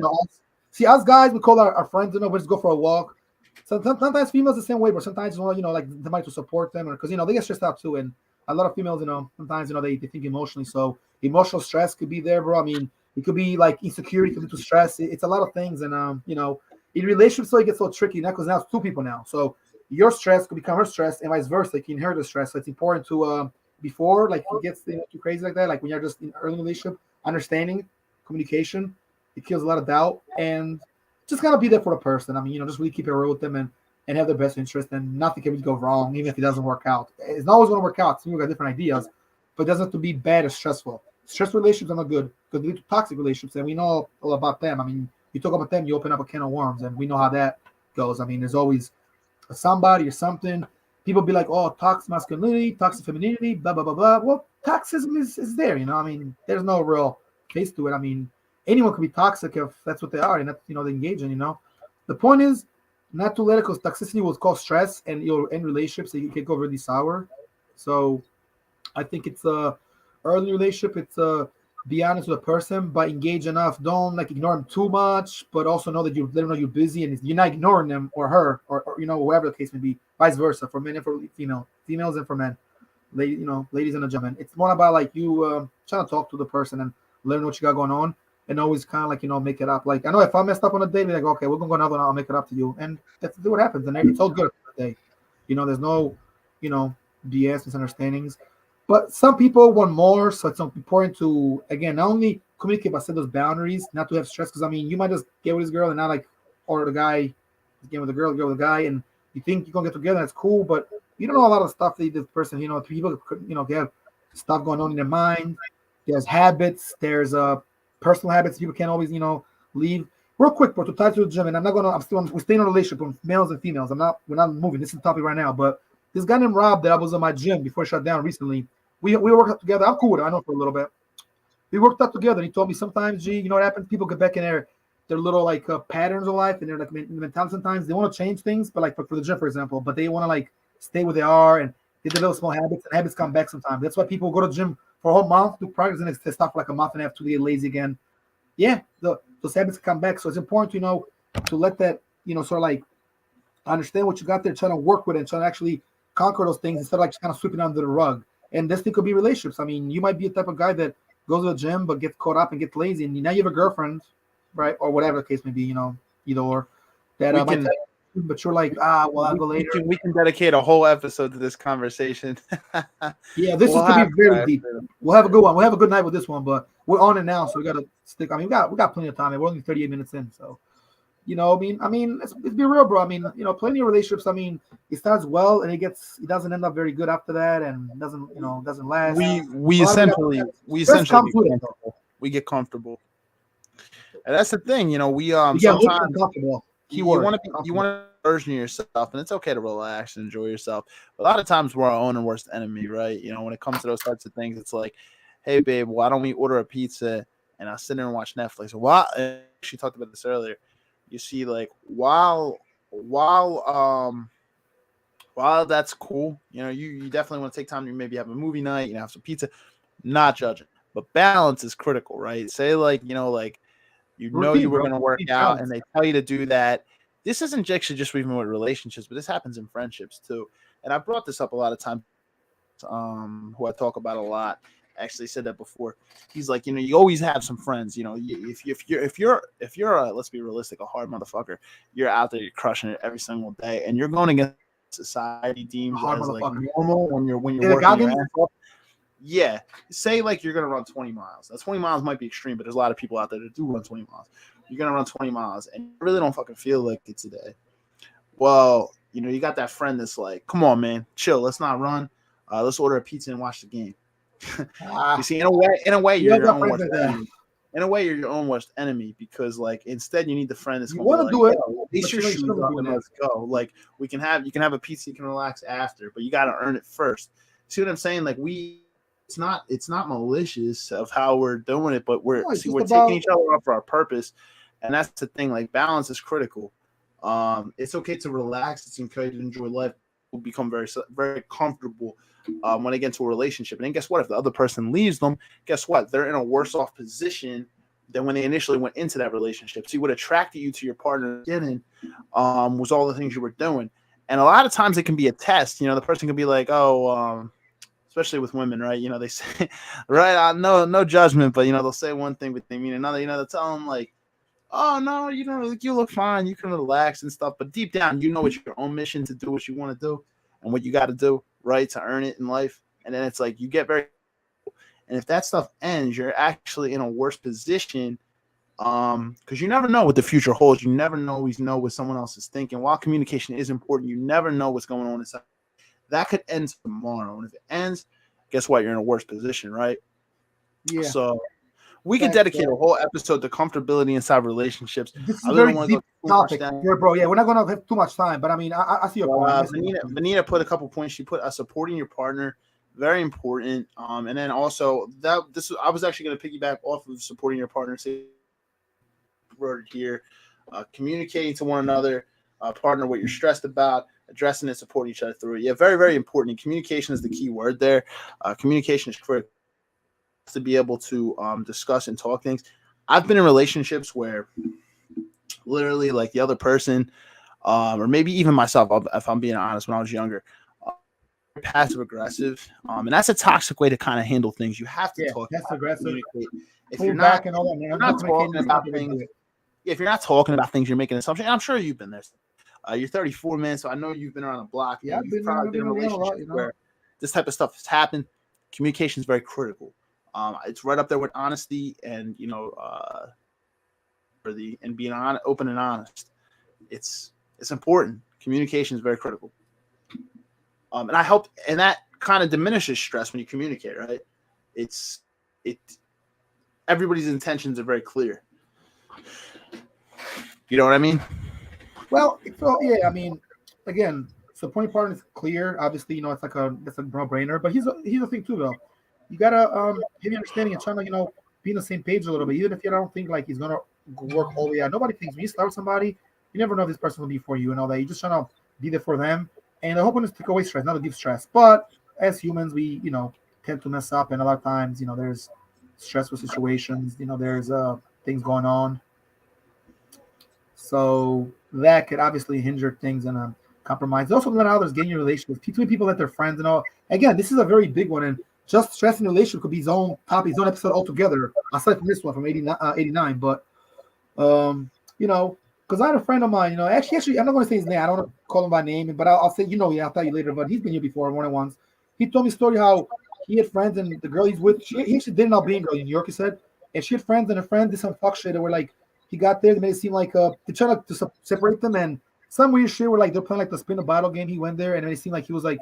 See, us guys, we call our friends, we just go for a walk. Sometimes females the same way, but sometimes like somebody to support them, or because they get stressed out too. And a lot of females, sometimes they think emotionally. So emotional stress could be there, bro. It could be like insecurity, could lead to stress. It's a lot of things, and in relationships, so it gets so tricky now because now it's 2 people now. So your stress could become her stress, and vice versa. You can inherit the stress. So it's important to before like it gets too crazy like that. Like when you're just in early relationship, understanding communication, it kills a lot of doubt, and just gotta be there for the person. I mean, just really keep it real with them and have their best interest, and nothing can really go wrong, even if it doesn't work out. It's not always going to work out. Some people got different ideas, but it doesn't have to be bad or stressful. Stressful relationships are not good because they lead to toxic relationships, and we know all about them. I mean, you talk about them, you open up a can of worms, and we know how that goes. I mean, there's always somebody or something. People be like, oh, toxic masculinity, toxic femininity, blah, blah, blah, blah. Well, toxism is there, I mean, there's no real case to it. I mean, anyone can be toxic if that's what they are and that's, they engage in, The point is not to let it, because toxicity will cause stress and you'll end relationships and you can go really sour. So I think it's a early relationship. It's be honest with a person, but engage enough. Don't like ignore them too much, but also know that you let them know you're busy and you're not ignoring them or her or whatever the case may be. Vice versa for men and for females and for men. Ladies and gentlemen. It's more about like you trying to talk to the person and learn what you got going on. And always kind of like, make it up. Like, I know if I messed up on a date, be like, okay, we're going to go another one. I'll make it up to you. And that's what happens. And it's all good for the day. There's no, BS, misunderstandings. But some people want more. So it's important to, again, not only communicate, but set those boundaries, not to have stress. Because, I mean, you might just get with this girl and not like, or the guy get with the girl with the guy. And you think you're going to get together. That's cool. But you don't know a lot of stuff that this person, people, have stuff going on in their mind. There's habits. There's personal habits people can't always leave. Real quick, bro, to tie to the gym, and we're staying on a relationship with males and females. We're not moving. This is the topic right now. But this guy named Rob that I was in my gym before it shut down recently, we worked out together. I'm cool with it. I know for a little bit. We worked out together. And he told me sometimes, G, you know what happens? People get back in their little like patterns of life and their like mentality. Sometimes they want to change things, but like for the gym, for example, but they want to like stay where they are and get the little small habits. And habits come back sometimes. That's why people go to the gym for a whole month, do progress, and they stop for like a month and a half to get lazy again. Yeah, those habits come back. So it's important, to let that, sort of like understand what you got there, trying to work with it, and trying to actually conquer those things instead of like just kind of sweeping under the rug. And this thing could be relationships. I mean, you might be a type of guy that goes to the gym but gets caught up and gets lazy, and now you have a girlfriend, right, or whatever the case may be, either or. That but you're like, well, I'll go later. We can dedicate a whole episode to this conversation. Yeah, this could be very deep. We'll have a good one. We'll have a good night with this one, but we're on it now, so we got to stick. I mean, we got plenty of time. We're only 38 minutes in, so I mean, let's be real, bro. I mean, plenty of relationships. I mean, it starts well and it doesn't end up very good after that, and doesn't last. We essentially get comfortable, and that's the thing. We sometimes. You want to version of yourself, and it's okay to relax and enjoy yourself. But a lot of times we're our own and worst enemy, right? When it comes to those types of things, it's like, hey, babe, why don't we order a pizza and I'll sit there and watch Netflix? She talked about this earlier. You see, like while that's cool, you definitely want to take time to maybe have a movie night, have some pizza. Not judging, but balance is critical, right? Say like you were going to work out and they tell you to do that. This isn't actually just even with relationships, but this happens in friendships too. And I brought this up a lot of times. Who I talk about a lot actually said that before. He's like, you always have some friends. If you're let's be realistic, a hard motherfucker, you're out there, you're crushing it every single day, and you're going against society deems as like normal when you're working your ass off. Yeah, say like you're gonna run 20 miles. Now 20 miles might be extreme, but there's a lot of people out there that do run 20 miles. You're gonna run 20 miles, and you really don't fucking feel like it today. Well, you got that friend that's like, "Come on, man, chill. Let's not run. Let's order a pizza and watch the game." You see, in a way, you're your own worst enemy. In a way, you're your own worst enemy because, like, instead you need the friend that's going to do it. At least your shoes up and let's go. Like, you can have a pizza, you can relax after, but you got to earn it first. See what I'm saying? Like, it's not malicious of how we're doing it, but we're taking each other up for our purpose, and that's the thing. Like, balance is critical. It's okay to relax. It's okay to enjoy life. We'll become very, very comfortable when they get into a relationship. And then guess what? If the other person leaves them, guess what? They're in a worse off position than when they initially went into that relationship. See, what attracted you to your partner in the beginning was all the things you were doing. And a lot of times it can be a test. The person can be like, especially with women, right? They say, right, no judgment, but, they'll say one thing, but they mean another. They'll tell them like, oh no, you know, like, you look fine, you can relax and stuff, but deep down, you know it's your own mission to do what you want to do and what you got to do, right, to earn it in life. And then it's like you get very, and if that stuff ends, you're actually in a worse position, because you never know what the future holds. You never always know what someone else is thinking. While communication is important, you never know what's going on inside. That could end tomorrow, and if it ends, guess what? You're in a worse position, right? Yeah. So we could dedicate a whole episode to comfortability inside relationships. This is a very deep topic, bro. Yeah, we're not gonna have too much time, but I mean, I see your point. Vanita put a couple points. She put supporting your partner, very important. And then also I was actually going to piggyback off of supporting your partner. Word here, communicating to one another, partner what you're stressed about, addressing it, support each other through it. Yeah, very, very important. And communication is the key word there. Communication is critical to be able to discuss and talk things. I've been in relationships where literally, like, the other person, or maybe even myself, if I'm being honest, when I was younger, passive aggressive, and that's a toxic way to kind of handle things. You have to talk. That's aggressive. If you're not, and all that, you're not talking about things. If you're not talking about things, you're making assumptions. And I'm sure you've been there. You're 34, man, so I know you've been around the block. Yeah, you've probably been in a relationship where this type of stuff has happened. Communication is very critical. It's right up there with honesty and, you know, and being open and honest. It's important. Communication is very critical. And that kind of diminishes stress when you communicate, right? Everybody's intentions are very clear. You know what I mean? Well, so yeah, I mean, again, supporting partner is clear. Obviously, you know, that's a no-brainer. But here's the thing too, though. You gotta have your understanding and trying to, you know, be on the same page a little bit. Even if you don't think like he's gonna work all the way out. Nobody thinks when you start with somebody, you never know if this person will be for you and all that. You're just trying to be there for them. And the whole point is to take away stress, not to give stress. But as humans, we, you know, tend to mess up, and a lot of times, you know, there's stressful situations. You know, there's things going on. So that could obviously hinder things and compromise. Also, let others get in your relationship between people that they're friends and all. Again, this is a very big one, and just stress in a relationship could be his own topic, his own episode altogether. Aside from this one from 89, but you know, because I had a friend of mine, you know, actually, I'm not going to say his name. I don't want to call him by name, but I'll say, you know, yeah, I'll tell you later. But he's been here before, more than once. He told me a story how he had friends, and the girl he's with, he actually did an Albanian girl in New York, he said, and she had friends, and her friend did some fuck shit that were like, he got there, they made it seem like they tried to separate them, and some weird shit where like they're playing like the spin a bottle game. He went there, and it seemed like he was like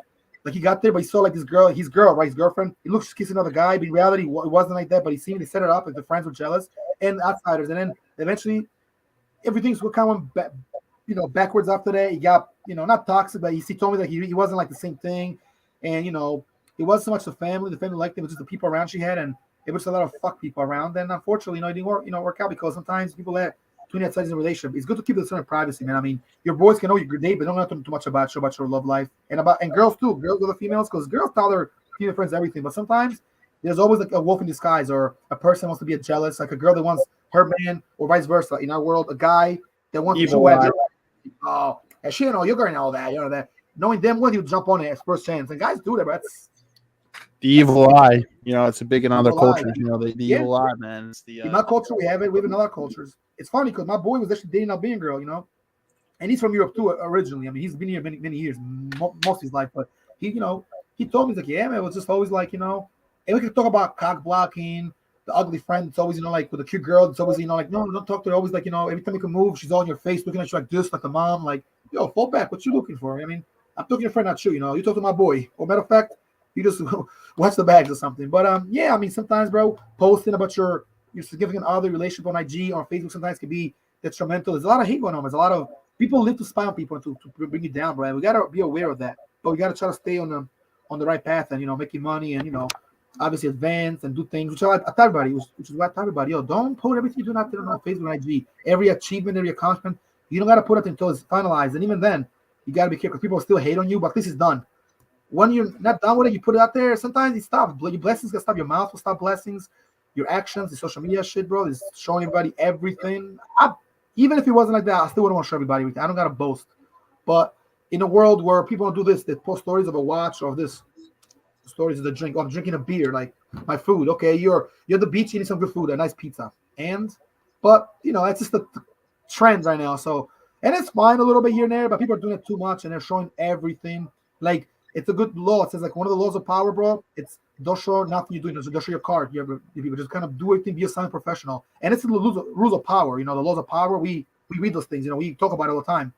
he got there, but he saw like his girl, right, his girlfriend. He looks kissing another guy, but in reality, it wasn't like that. But they set it up, like the friends were jealous and outsiders, and then eventually everything's kind of went you know, backwards after that. He got, you know, not toxic, but he told me that he wasn't like the same thing, and you know, it wasn't so much the family liked him, it was just the people around she had, and it was a lot of fuck people around. And unfortunately, you know, it didn't work out because sometimes people that between sides in a relationship, it's good to keep a certain privacy, man. I mean, your boys can know your date, but don't know too much about your love life and girls too. Girls with the females, because girls tell their female friends everything, but sometimes there's always like a wolf in disguise, or a person wants to be a jealous, like a girl that wants her man, or vice versa. In our world, a guy that wants to oh, and she know you're going all that, you know that. Knowing them when you jump on it at first chance, and guys do that, but that's the evil eye. You know, it's a big in other cultures. You know, the evil eye, man. It's in my culture, we have it. We have it in other cultures. It's funny because my boy was actually dating a Albanian girl, you know, and he's from Europe too originally. I mean, he's been here many years, most of his life. But he, you know, he told me, he's like, yeah, man, it was just always like, you know, and we could talk about cock blocking, the ugly friend. It's always, you know, like with a cute girl. It's always, you know, like, no, don't talk to her. Always like, you know, every time you can move, she's all in your face, looking at you like this, like a mom. Like, yo, fall back. What you looking for? I mean, I'm talking to your friend, not you. You know, you talk to my boy. Or matter of fact, you just watch the bags or something. But yeah, I mean, sometimes, bro, posting about your significant other relationship on IG or on Facebook sometimes can be detrimental. There's a lot of hate going on. There's a lot of people live to spy on people to bring you down, bro. We gotta be aware of that. But we gotta try to stay on the right path and, you know, making money and, you know, obviously advance and do things, which I tell everybody, which is what I tell everybody, yo, don't put everything you do not on Facebook and IG. Every achievement, every accomplishment, you don't gotta put it until it's finalized. And even then, you gotta be careful. People still hate on you, but this is done. When you're not done with it, you put it out there. Sometimes it stops. Your blessings can stop. Your mouth will stop blessings. Your actions, the social media shit, bro, is showing everybody everything. Even if it wasn't like that, I still wouldn't want to show everybody everything. I don't got to boast. But in a world where people don't do this, they post stories of a watch or of this, stories of the drink. Oh, I'm drinking a beer, like my food. Okay, you're at the beach eating some good food, a nice pizza. And But that's just the trend right now. So, and it's fine a little bit here and there, but people are doing it too much and they're showing everything. Like, it's a good law. It says, like, one of the laws of power, bro, it's don't show nothing you're doing. Don't show your card. You people just kind of do everything, be a silent professional. And it's the rules of power. The laws of power, we read those things. We talk about it all the time.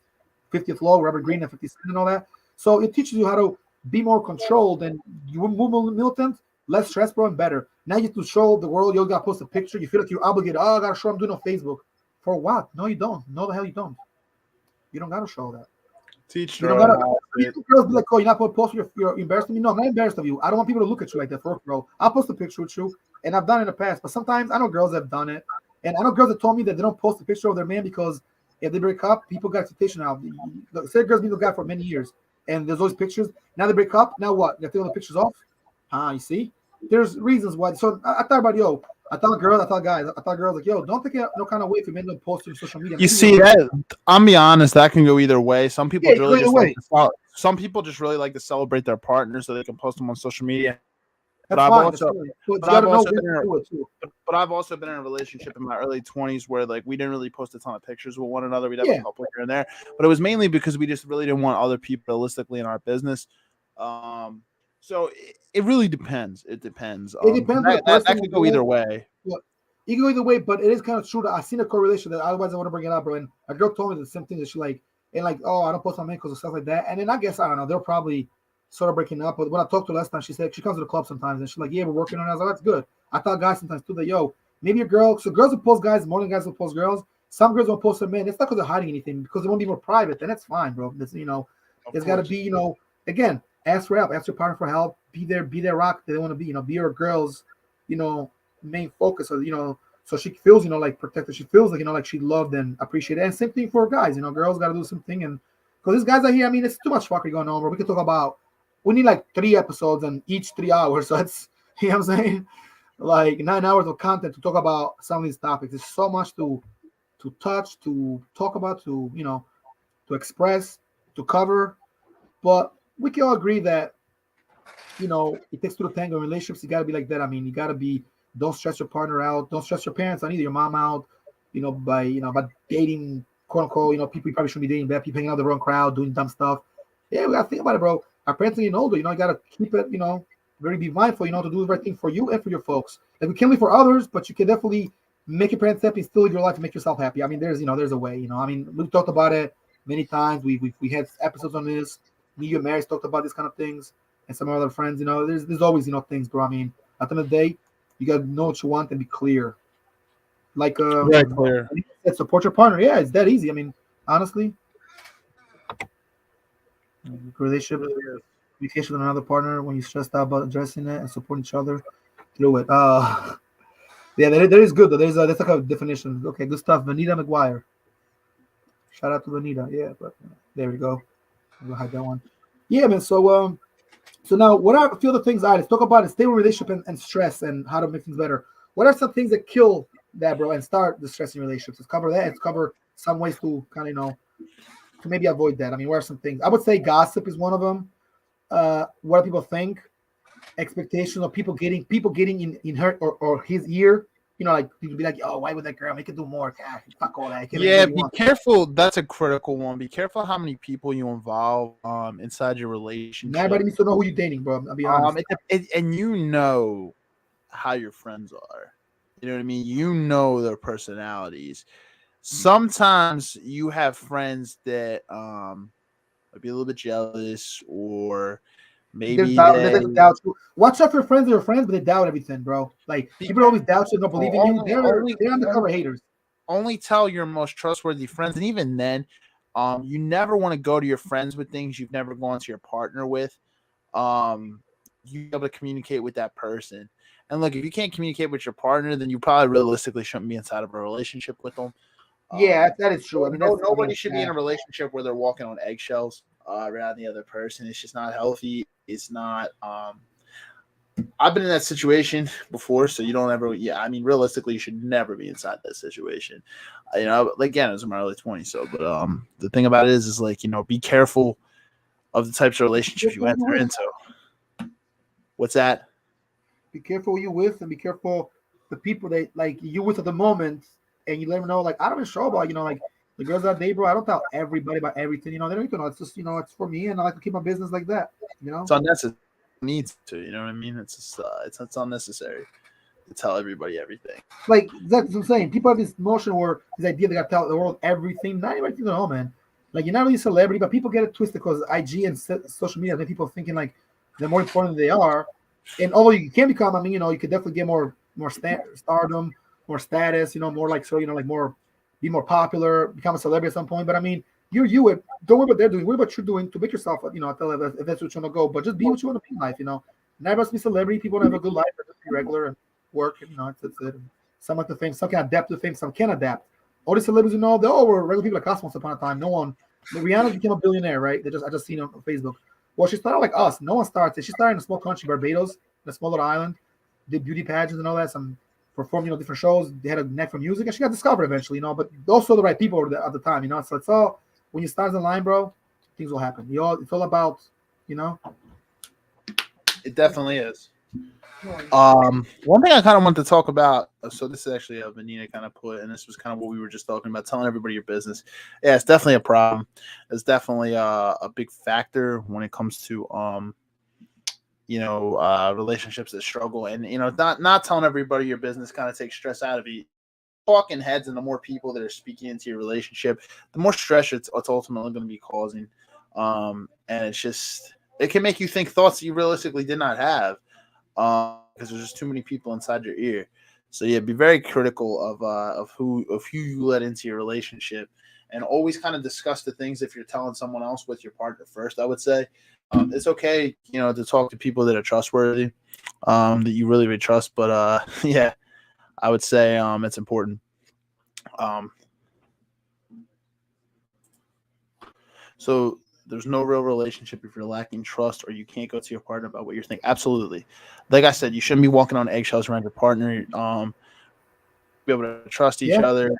50th law, Robert Greene, and 52nd and all that. So it teaches you how to be more controlled, and you move militant, less stress, bro, and better. Now you have to show the world. You got to post a picture. You feel like you're obligated. Oh, I got to show I'm doing on Facebook. For what? No, you don't. No, the hell you don't. You don't got to show that. Teach you don't gotta, girls be like, oh, you're not going to post, you're embarrassed of me. No, I'm not embarrassed of you. I don't want people to look at you like that, bro. I'll post a picture with you, and I've done it in the past. But sometimes I know girls that have done it, and I know girls that told me that they don't post a picture of their man because if they break up, people got expectation now. Say girls been the guy for many years, and there's always pictures. Now they break up. Now what? They take all the pictures off. You see, there's reasons why. So I thought about I thought girls, I thought guys, I thought girls like, don't take it no kind of way if you men don't post on social media. You see that? I'm be honest, that can go either way. Some people some people just really like to celebrate their partner so they can post them on social media. But I've also been in a relationship in my early 20s where like we didn't really post a ton of pictures with one another. We'd have a couple here and there, but it was mainly because we just really didn't want other people realistically in our business. So it really depends. It depends. That could go either way. Yeah. You can go either way, but it is kind of true that I've seen a correlation that otherwise I want to bring it up, bro. And a girl told me the same thing that she like, and like, oh, I don't post on ankles and stuff like that. And then I guess, I don't know, they're probably sort of breaking up. But when I talked to her last time, she said she comes to the club sometimes and she's like, yeah, we're working on it. I was like, that's good. I thought guys sometimes too that, maybe a girl, so girls will post guys more than guys will post girls. Some girls will post their men. It's not because they're hiding anything, because they want to be more private. Then it's fine, bro. It's, it's got to be, again, ask for help, ask your partner for help, be their rock that they want to be, be your girl's, main focus, or, so she feels, like protected. She feels like, like she loved and appreciated. And same thing for guys, girls got to do something. And because these guys are here, I mean, it's too much fuckery going on, bro. We could talk about, we need like 3 episodes and each 3 hours. So it's, you know what I'm saying? Like 9 hours of content to talk about some of these topics. There's so much to touch, to talk about, to, to express, to cover. But we can all agree that, it takes two to tango in relationships. You got to be like that. I mean, you got to be, don't stress your partner out. Don't stress your parents out either, your mom out, by dating, quote unquote, people you probably shouldn't be dating, bad people hanging out the wrong crowd, doing dumb stuff. Yeah, we got to think about it, bro. Our parents are getting older, you got to keep it, very be mindful, to do the right thing for you and for your folks. Like, we can't live for others, but you can definitely make your parents happy, still live your life and make yourself happy. I mean, there's a way, I mean, we've talked about it many times. We had episodes on this. Me and Mary's talked about these kind of things, and some other friends, there's always, things, bro. I mean, at the end of the day, you got to know what you want and be clear. Like, clear. Support your partner. Yeah, it's that easy. I mean, honestly, relationship, communication with another partner when you're stressed out about addressing it and supporting each other through it. Yeah, that is good though. That's like a definition. Okay, good stuff. Vanita McGuire. Shout out to Vanita. Yeah, but there we go. We'll hide that one. Yeah, man. So now, what are a few other things? All right, let's talk about a stable relationship and stress and how to make things better. What are some things that kill that, bro, and start the stress in relationships? Let's cover that. Let's cover some ways to kind of, to maybe avoid that. I mean, what are some things? I would say gossip is one of them. What do people think? Expectations of people getting in her or his ear. Like people be like, oh, why would that girl make it do more? God, fuck all that. Be careful. That's a critical one. Be careful how many people you involve inside your relationship. Everybody needs to know who you're dating, bro. I'll be honest. And you know how your friends are. You know what I mean? You know their personalities. Sometimes you have friends that might be a little bit jealous, or maybe they doubt you. Watch out for your friends are your friends, but they doubt everything, bro. Like, people always doubt you, don't believe in you. They're undercover haters. Only tell your most trustworthy friends, and even then, you never want to go to your friends with things you've never gone to your partner with. You be able to communicate with that person. And look, if you can't communicate with your partner, then you probably realistically shouldn't be inside of a relationship with them. Yeah, that is true. I mean, nobody should be in a relationship where they're walking on eggshells around the other person. It's just not healthy. It's not. I've been in that situation before, so you don't ever. Yeah, I mean, realistically, you should never be inside that situation. Again, it was in my early 20s. So, but the thing about it is like, be careful of the types of relationships you enter into. What's that? Be careful who you with, and be careful the people that like you with at the moment. and you let them know, like, I don't even show about, like the girls that I date, bro. I don't tell everybody about everything. They don't need to know. It's just, it's for me, and I like to keep my business like that. It's unnecessary. Needs to, you know what I mean? It's just, it's unnecessary to tell everybody everything. Like that's what I'm saying. People have this notion or this idea they got to tell the world everything. Not everybody to know, man. Like you're not really a celebrity, but people get it twisted because IG and social media make people thinking like they're more important than they are. And although you can become, you could definitely get more stardom, more status, more like like more be more popular, become a celebrity at some point. But you're you. Don't worry about what they're doing. Worry about what you're doing to make yourself, at the level if that's what you want to go. But just be what you want to be in life. Never has to be a celebrity. People want to have a good life, or just be regular and work. It's it. Some like the fame, some can adapt to the fame, some can adapt. All these celebrities, they all were regular people like us once upon a time. No one. Rihanna became a billionaire, right? I just seen it on Facebook. Well, she started like us. No one starts it. She started in a small country, Barbados, in a small little island. Did beauty pageants and all that. Some performed, different shows. They had a knack for music, and she got discovered eventually, But also the right people at the time, So it's all when you start in line, bro, things will happen. It's all about, It definitely is. One thing I kind of wanted to talk about. So this is actually a Vanina kind of put, and this was kind of what we were just talking about, telling everybody your business. Yeah, it's definitely a problem. It's definitely a big factor when it comes to relationships that struggle, and not telling everybody your business kind of takes stress out of it. Talking heads, and the more people that are speaking into your relationship, the more stress it's ultimately going to be causing. And it's just, it can make you think thoughts that you realistically did not have. Because there's just too many people inside your ear. So yeah, be very critical of who you let into your relationship, and always kind of discuss the things if you're telling someone else with your partner first. I would say it's okay, to talk to people that are trustworthy, that you really, really trust. But yeah, I would say it's important. So there's no real relationship if you're lacking trust, or you can't go to your partner about what you're thinking. Absolutely. Like I said, you shouldn't be walking on eggshells around your partner. Be able to trust each other.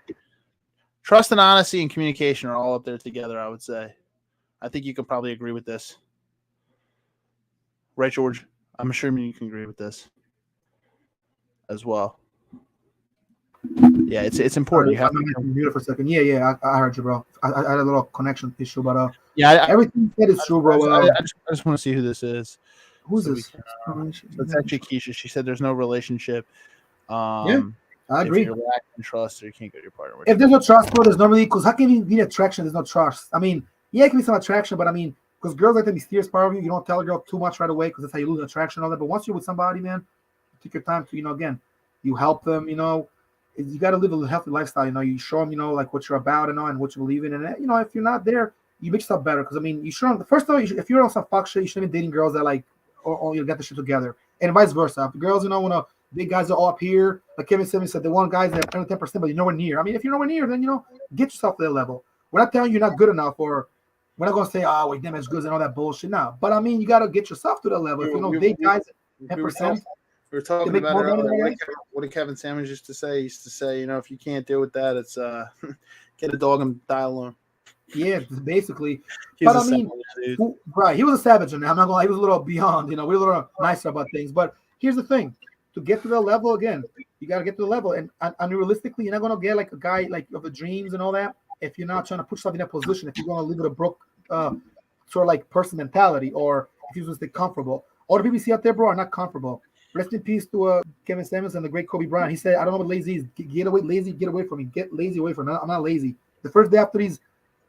Trust and honesty and communication are all up there together, I would say. I think you can probably agree with this. Right, George? I'm sure you can agree with this as well. Yeah, it's important. You have to mute for a second. Yeah, I heard you, bro. I had a little connection issue, but everything you said is true, bro. I just want to see who this is. Who's this? So it's actually Keisha. She said there's no relationship. Yeah, I agree. If you're lacking trust, or you can't go to your partner. If there's no trust, bro, there's normally, because how can you be attraction? There's no trust. Yeah, it can be some attraction, but because girls like the mysterious part of you, you don't tell a girl too much right away, because that's how you lose attraction and all that. But once you're with somebody, man, you take your time to, again, you help them, you got to live a healthy lifestyle. You show them, like what you're about and what you believe in. And, if you're not there, you make yourself better. Because, you shouldn't, first of all, if you're on some fuck shit, you shouldn't be dating girls that like, or you got the shit together. And vice versa. If the girls, when big guys are all up here, like Kevin Simmons said, they want guys that are 10%, but you're nowhere near. If you're nowhere near, then, get yourself to that level. We're not telling you you're not good enough, or we're not going to say, oh, wait, damn, it's good and all that bullshit. No. But, you got to get yourself to that level. If you date guys at 10%. We were talking about it earlier. What did Kevin Samuels used to say? He used to say, if you can't deal with that, it's get a dog and die alone. Yeah, basically. But right, he was a savage, and I'm not gonna lie, he was a little beyond. We were a little nicer about things. But here's the thing: to get to that level again, you gotta get to the level, and realistically, you're not gonna get like a guy like of the dreams and all that if you're not trying to put yourself in that position. If you're gonna live with a broke, sort of like person mentality, or if you're gonna stay comfortable. All the people you see out there, bro, are not comfortable. Rest in peace to Kevin Samuels and the great Kobe Bryant. He said, I don't know what lazy is. Get away from me. Get lazy away from me. I'm not lazy. The first day after his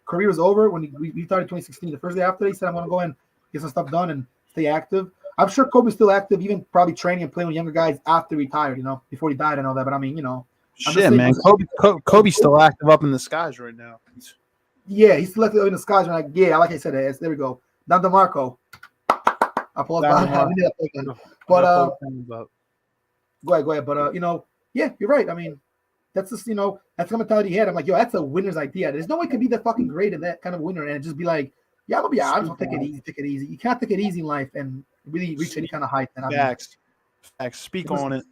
career was over, when we started 2016, the first day after, he said, I'm going to go and get some stuff done and stay active. I'm sure Kobe's still active, even probably training and playing with younger guys after he retired, before he died and all that. But shit, man. Kobe's still active up in the skies right now. Yeah, he's still active in the skies right now. Yeah, like I said, there we go. Don DeMarco. Applause behind that. But go ahead. But yeah, you're right. That's just that's the mentality he had. I'm like, yo, that's a winner's idea. There's no way it could be that fucking great and that kind of winner and just be like, yeah, I'm gonna be out. I'm gonna take it easy. You can't take it easy in life and really reach any kind of height. And Facts. Speak on it.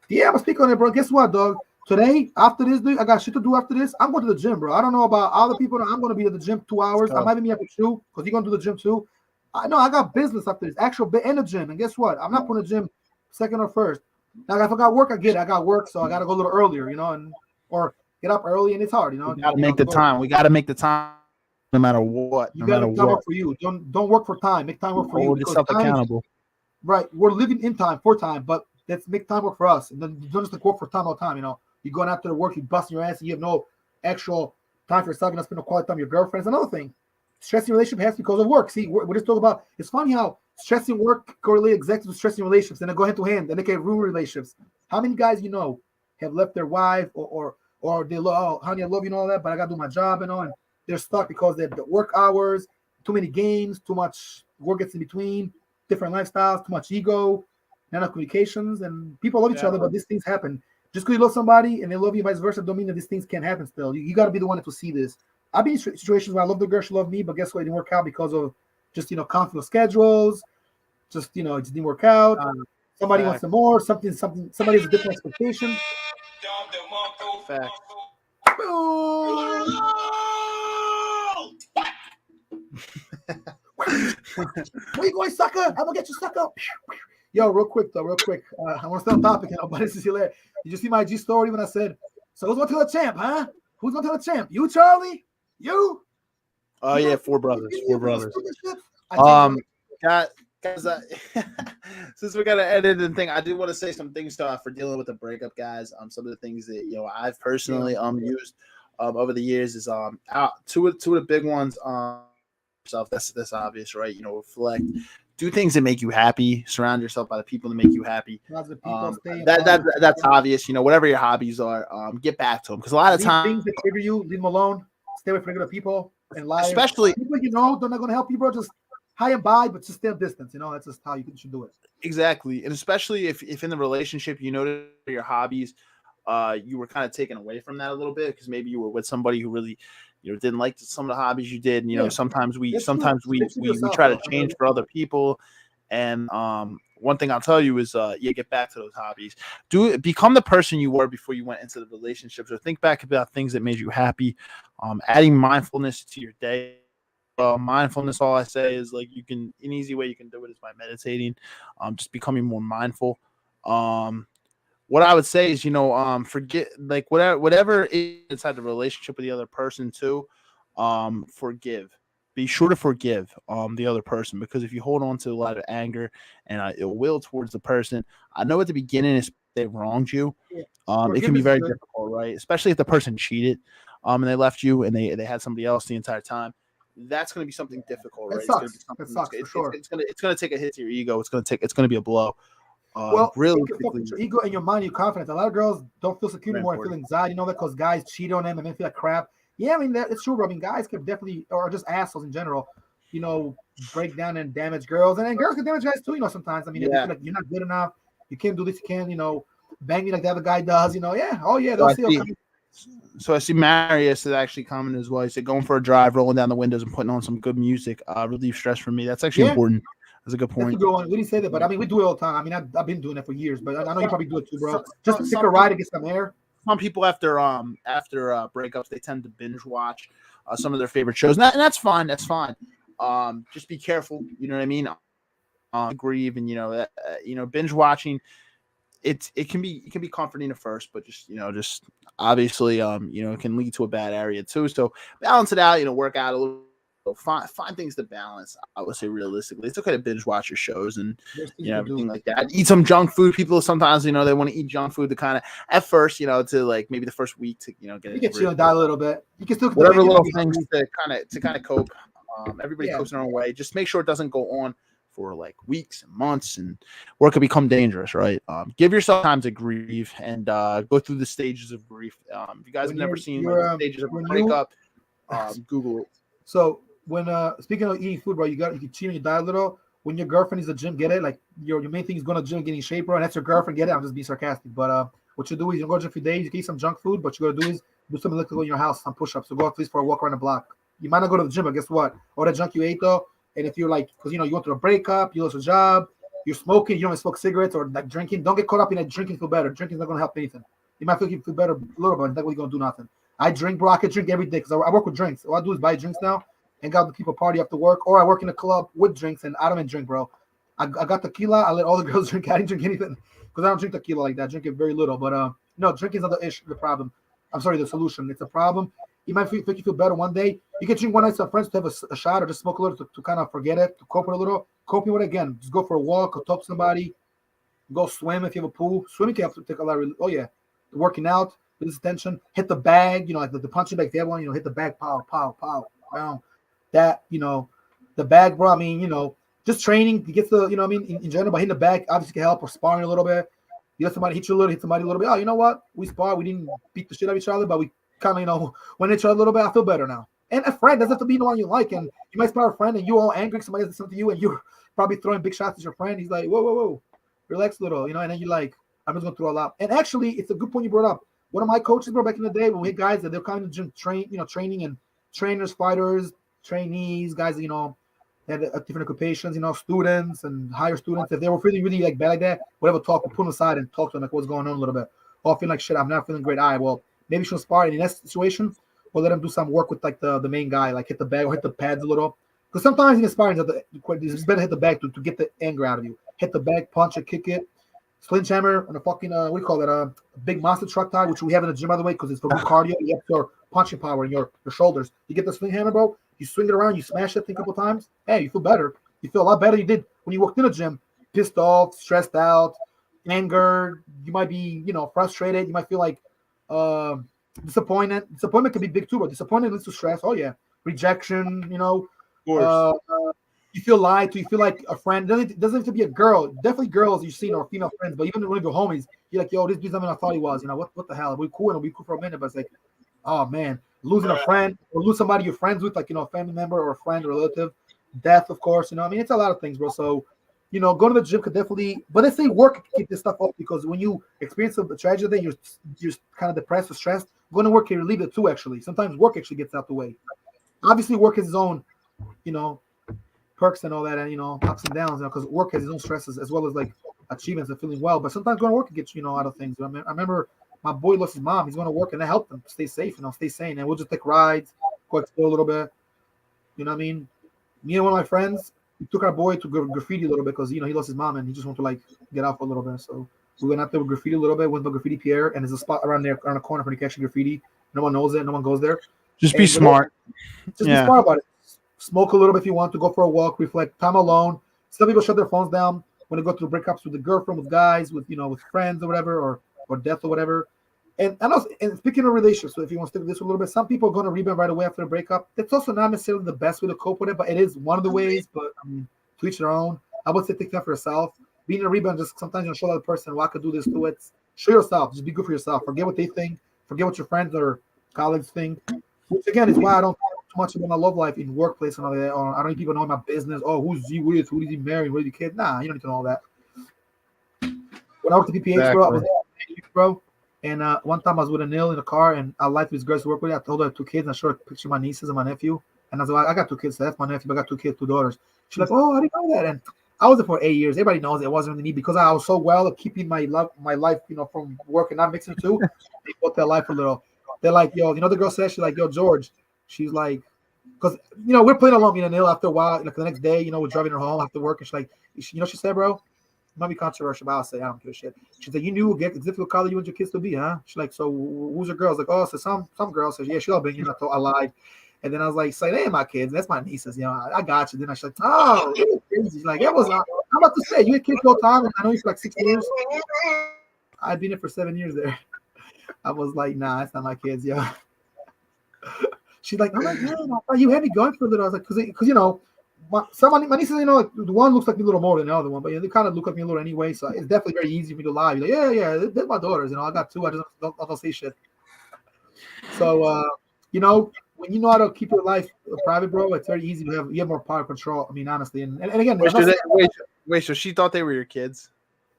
Yeah, I'm gonna speak on it, bro. Guess what, dog? Today, after this, dude, I got shit to do after this. I'm going to the gym, bro. I don't know about other people. I'm going to be at the gym 2 hours. I might be at the shoe because you're going to do the gym too. I know I got business after this, actual in the gym. And guess what? I'm not putting the gym second or first. Now, if I got work, I got work, so I got to go a little earlier, or get up early, and it's hard. We gotta make the time. We gotta make the time, no matter what. You gotta make time work for you. Don't work for time. Make time work for you. Hold yourself accountable. Right, we're living in time for time, but let's make time work for us. And then you don't just work for time all the time. You're going after the work, you busting your ass, and you have no actual time for yourself. You're not spending quality time with your girlfriend. It's another thing. Stress in relationship has because of work. See, we're just talking about. It's funny how stress in work correlates exactly with stress in relationships, and they go hand to hand, and they can ruin relationships. How many guys have left their wife or they love, oh, honey, I love you and all that, but I gotta do my job and they're stuck because they have the work hours, too many games, too much work gets in between. Different lifestyles, too much ego, not enough communications, and people love each other, but these things happen. Just because you love somebody and they love you, vice versa, don't mean that these things can't happen still. You got to be the one to see this. I've been in situations where I love the girl, she loved me, but guess what? It didn't work out because of just, conflict of schedules. Just, it just didn't work out. Somebody wants some more, somebody has a different expectation. Fact. Where you going, sucker? I'm gonna get you, sucker. Yo, real quick. I want to stay on topic, but this is hilarious. Did you see my IG story when I said, "So who's going to tell the champ, huh? Who's going to tell the champ? You, Charlie? You?" Oh yeah, four brothers. Guys, since we got to edit and thing, I do want to say some things for dealing with the breakup, guys. Some of the things that I've personally used over the years is two of the big ones. Yourself, that's obvious, right? Reflect, do things that make you happy, surround yourself by the people that make you happy. That's obvious. Whatever your hobbies are, get back to them, because a lot of times things that trigger you, leave them alone. Stay away from regular people and liars. Especially people they're not going to help you, bro. Just high and by, but just stay a distance. That's just how you should do it. Exactly, and especially if in the relationship your hobbies, you were kind of taken away from that a little bit because maybe you were with somebody who really didn't like some of the hobbies you did. Sometimes we try to change for other people. And one thing I'll tell you is get back to those hobbies. Become the person you were before you went into the relationships, or think back about things that made you happy. Adding mindfulness to your day. Mindfulness, all I say is an easy way you can do it is by meditating. Just becoming more mindful. What I would say is, forget whatever is inside the relationship with the other person too. Forgive. Be sure to forgive the other person, because if you hold on to a lot of anger and ill will towards the person, I know at the beginning they wronged you. It can be very difficult, right? Especially if the person cheated and they left you and they had somebody else the entire time. That's going to be something difficult, right? It sucks for sure. It's going to take a hit to your ego. It's going to be a blow. Really, your ego and your mind, your confidence. A lot of girls don't feel secure anymore and feel anxiety, that because guys cheat on them and they feel like crap. Yeah, I mean, it's true, bro. I mean, guys can definitely, or just assholes in general, break down and damage girls. And then girls can damage guys too, sometimes. I mean, if you feel like you're not good enough, you can't do this, you can't, bang me like the other guy does, So I see Marius is actually commenting as well. He said, going for a drive, rolling down the windows and putting on some good music, relieve stress for me. That's actually important. That's a good point. We didn't say that, but I mean, we do it all the time. I mean, I've been doing it for years, but I know you probably do it too, bro. Just to take a ride and get some air. Some people after breakups, they tend to binge watch some of their favorite shows, and that's fine. That's fine. Just be careful. You know what I mean? Grieve and binge watching. It can be comforting at first, but just obviously it can lead to a bad area too. So balance it out. Work out a little. Find things to balance. I would say realistically, it's okay to binge watch your shows and everything like that. Eat some junk food. People sometimes they want to eat junk food to kind of at first to maybe the first week to get you get you die a little bit. You can still whatever little things to kind of cope. Everybody copes in their own way. Just make sure it doesn't go on for weeks and months, or it could become dangerous. Right? Give yourself time to grieve and go through the stages of grief. If you guys have never seen the stages of a breakup, Google it. So when speaking of eating food, bro, you can cheat on your diet a little. When your girlfriend is at the gym, get it. Like your main thing is going to gym, getting in shape, bro. And that's your girlfriend, get it. I'm just being sarcastic, but what you do is you go to gym for days, you can eat some junk food, but you got to do is do some elliptical in your house, some push-ups. So go at least for a walk around the block. You might not go to the gym, but guess what? All that junk you ate though, and if you're because you went through a breakup, you lost a job, you're smoking, you don't smoke cigarettes or drinking. Don't get caught up in that drinking. Feel better. Drinking's not going to help anything. You might feel better a little, but that's what you're going to do nothing. I drink, bro. I can drink every day because I work with drinks. All I do is buy drinks now. And got the people party after work, or I work in a club with drinks, and I don't even drink, bro. I got tequila. I let all the girls drink. I didn't drink anything because I don't drink tequila like that. I drink it very little, but no, drinking's not the problem. I'm sorry, the solution. It's a problem. You might make you feel better one day. You can drink one night with some friends to have a shot or just smoke a little to kind of forget it, to cope with a little. Coping with it again. Just go for a walk or talk to somebody. Go swim if you have a pool. Swimming can have to take a lot of, working out, release tension, hit the bag, like the punching bag, if you have one, hit the bag, pow, pow, pow, pow. That, the bag, bro, I mean, just training to get the, in general, but hitting the bag obviously can help, or sparring a little bit. You let somebody hit you a little, hit somebody a little bit. Oh, you know what? We spar, we didn't beat the shit out of each other, but we kind of, went at each other a little bit. I feel better now. And a friend doesn't have to be the one you like. And you might spar a friend and you all angry, somebody does something to you, and you're probably throwing big shots at your friend. He's like, whoa, relax a little, and then you're like, I'm just going to throw a lot. And actually, it's a good point you brought up. One of my coaches, bro, back in the day, when we had guys that they're kind of training and trainers, fighters, trainees, guys that, had different occupations, students and higher students. If they were feeling really like bad like that, whatever, talk, we'll put them aside and talk to them like what's going on a little bit. Oh, I feel like shit, I'm not feeling great. All right, well, maybe you should spar in that situation, or let them do some work with like the main guy, like hit the bag or hit the pads a little. Because sometimes in sparring, it's better to hit the bag to get the anger out of you. Hit the bag, punch it, kick it, sledgehammer on a fucking what do you call it? A big monster truck tire, which we have in the gym by the way, because it's for good cardio. You have your punching power in your shoulders. You get the sling hammer, bro. You swing it around, you smash that thing a couple times. Hey, you feel better. You feel a lot better than you did when you walked in the gym, pissed off, stressed out, anger. You might be, frustrated. You might feel like disappointed. Disappointment can be big too, but disappointment leads to stress. Oh yeah, rejection. Of course. You feel lied to. You feel like a friend. It doesn't have to be a girl. Definitely girls you've seen or female friends. But even one of your homies, you're like, yo, this dude's not I thought he was. What the hell? We're cool and we cool for a minute, but it's like, oh man, losing a friend or lose somebody you're friends with, like a family member or a friend or relative, death, of course. It's a lot of things, bro. So, going to the gym could definitely, but they say work can keep this stuff up, because when you experience a tragedy, you're kind of depressed or stressed. Going to work can relieve it too. Actually, sometimes work actually gets out the way. Obviously, work has its own, perks and all that, and ups and downs, because work has its own stresses as well as like achievements and feeling well. But sometimes going to work can get you out of things. I remember my boy lost his mom. He's going to work, and that helped him stay safe, stay sane. And we'll just take rides, go explore a little bit. You know what I mean? Me and one of my friends, we took our boy to graffiti a little bit because he lost his mom and he just wanted to like get out for a little bit. So we went out there with graffiti a little bit. Went to Graffiti Pier, and there's a spot around there, around the corner for the catch graffiti. No one knows it. No one goes there. Just be smart. Just be smart about it. Smoke a little bit if you want to. Go for a walk. Reflect. Time alone. Some people shut their phones down when they go through breakups with the girlfriend, with guys, with with friends or whatever, or death or whatever. And speaking of relationships, so if you want to stick with this a little bit, some people are going to rebound right away after a breakup. That's also not necessarily the best way to cope with it, but it is one of the ways. But to each their own. I would say take time for yourself. Being in a rebound, just sometimes show the other person, well, I could do this, do it. Show yourself. Just be good for yourself. Forget what they think. Forget what your friends or colleagues think. Which again is why I don't talk too much about my love life in workplace and all that. Or I don't need people knowing my business. Oh, who's he with? Who is he marrying? Where are the kids? Nah, you don't need to know all that. When I worked at PPH, bro, I was there, bro. And one time I was with a Neil in the car, and I liked these girls to work with. I told her I had 2 kids, and I showed her a picture of my nieces and my nephew. And I was like, I got 2 kids. So that's my nephew. I got 2 kids, 2 daughters. She's like, oh, I didn't know that. And I was there for 8 years. Everybody knows it wasn't really me because I was so well at keeping my life, from work and not mixing the two. They put their life a little. They're like, yo, the girl said, she's like, yo, George. She's like, because, we're playing along, Neil, after a while, like the next day, we're driving her home after work. And she's like, she said, bro, it might be controversial, but I'll say, I don't give a shit. She said, you knew it's difficult college you want your kids to be, huh? She's like, so who's your girl? I was like, oh, so some girl says, yeah, she'll be, I lied. And then I was like, say, they ain't my kids. That's my nieces, I got you. Then I was like, oh, you're crazy. She's like, I'm about to say, you had kids all the time, and I know you for like 6 years. I've been there for 7 years there. I was like, nah, that's not my kids, yo. She's like, I'm like, man, I thought you had me going for a little. I was like, because some of my nieces, like, the one looks like me a little more than the other one, but they kind of look like me a little anyway. So it's definitely very easy for me to lie. You're like, yeah, they're my daughters. I got 2. I just don't say shit. So, when you know how to keep your life private, bro, it's very easy to have more power control. I mean, honestly, and again, wait, so she thought they were your kids?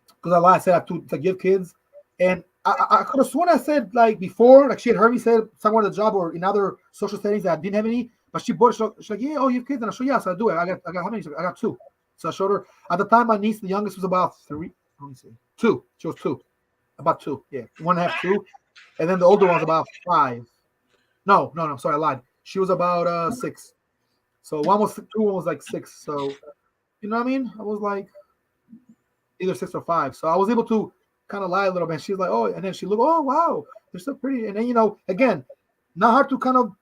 Because I lied. I said I have to give kids, and I could have sworn I said like before, like she had heard me say somewhere on the job or in other social settings that I didn't have any, but she's like, yeah, oh, you have kids, and I said, yeah, so I do it. I got how many? I got 2. So I showed her. At the time, my niece, the youngest, was about 3. Let me see, 2. She was 2, about 2. Yeah, 1.5, 2, and then the older one was about 5. No, sorry, I lied. She was about 6. So one was 2, one was like 6. So you know what I mean? I was like either 6 or 5. So I was able to kind of lie a little bit. She was like, oh, and then she looked, oh, wow. They're still pretty. And then, again, not hard to kind of,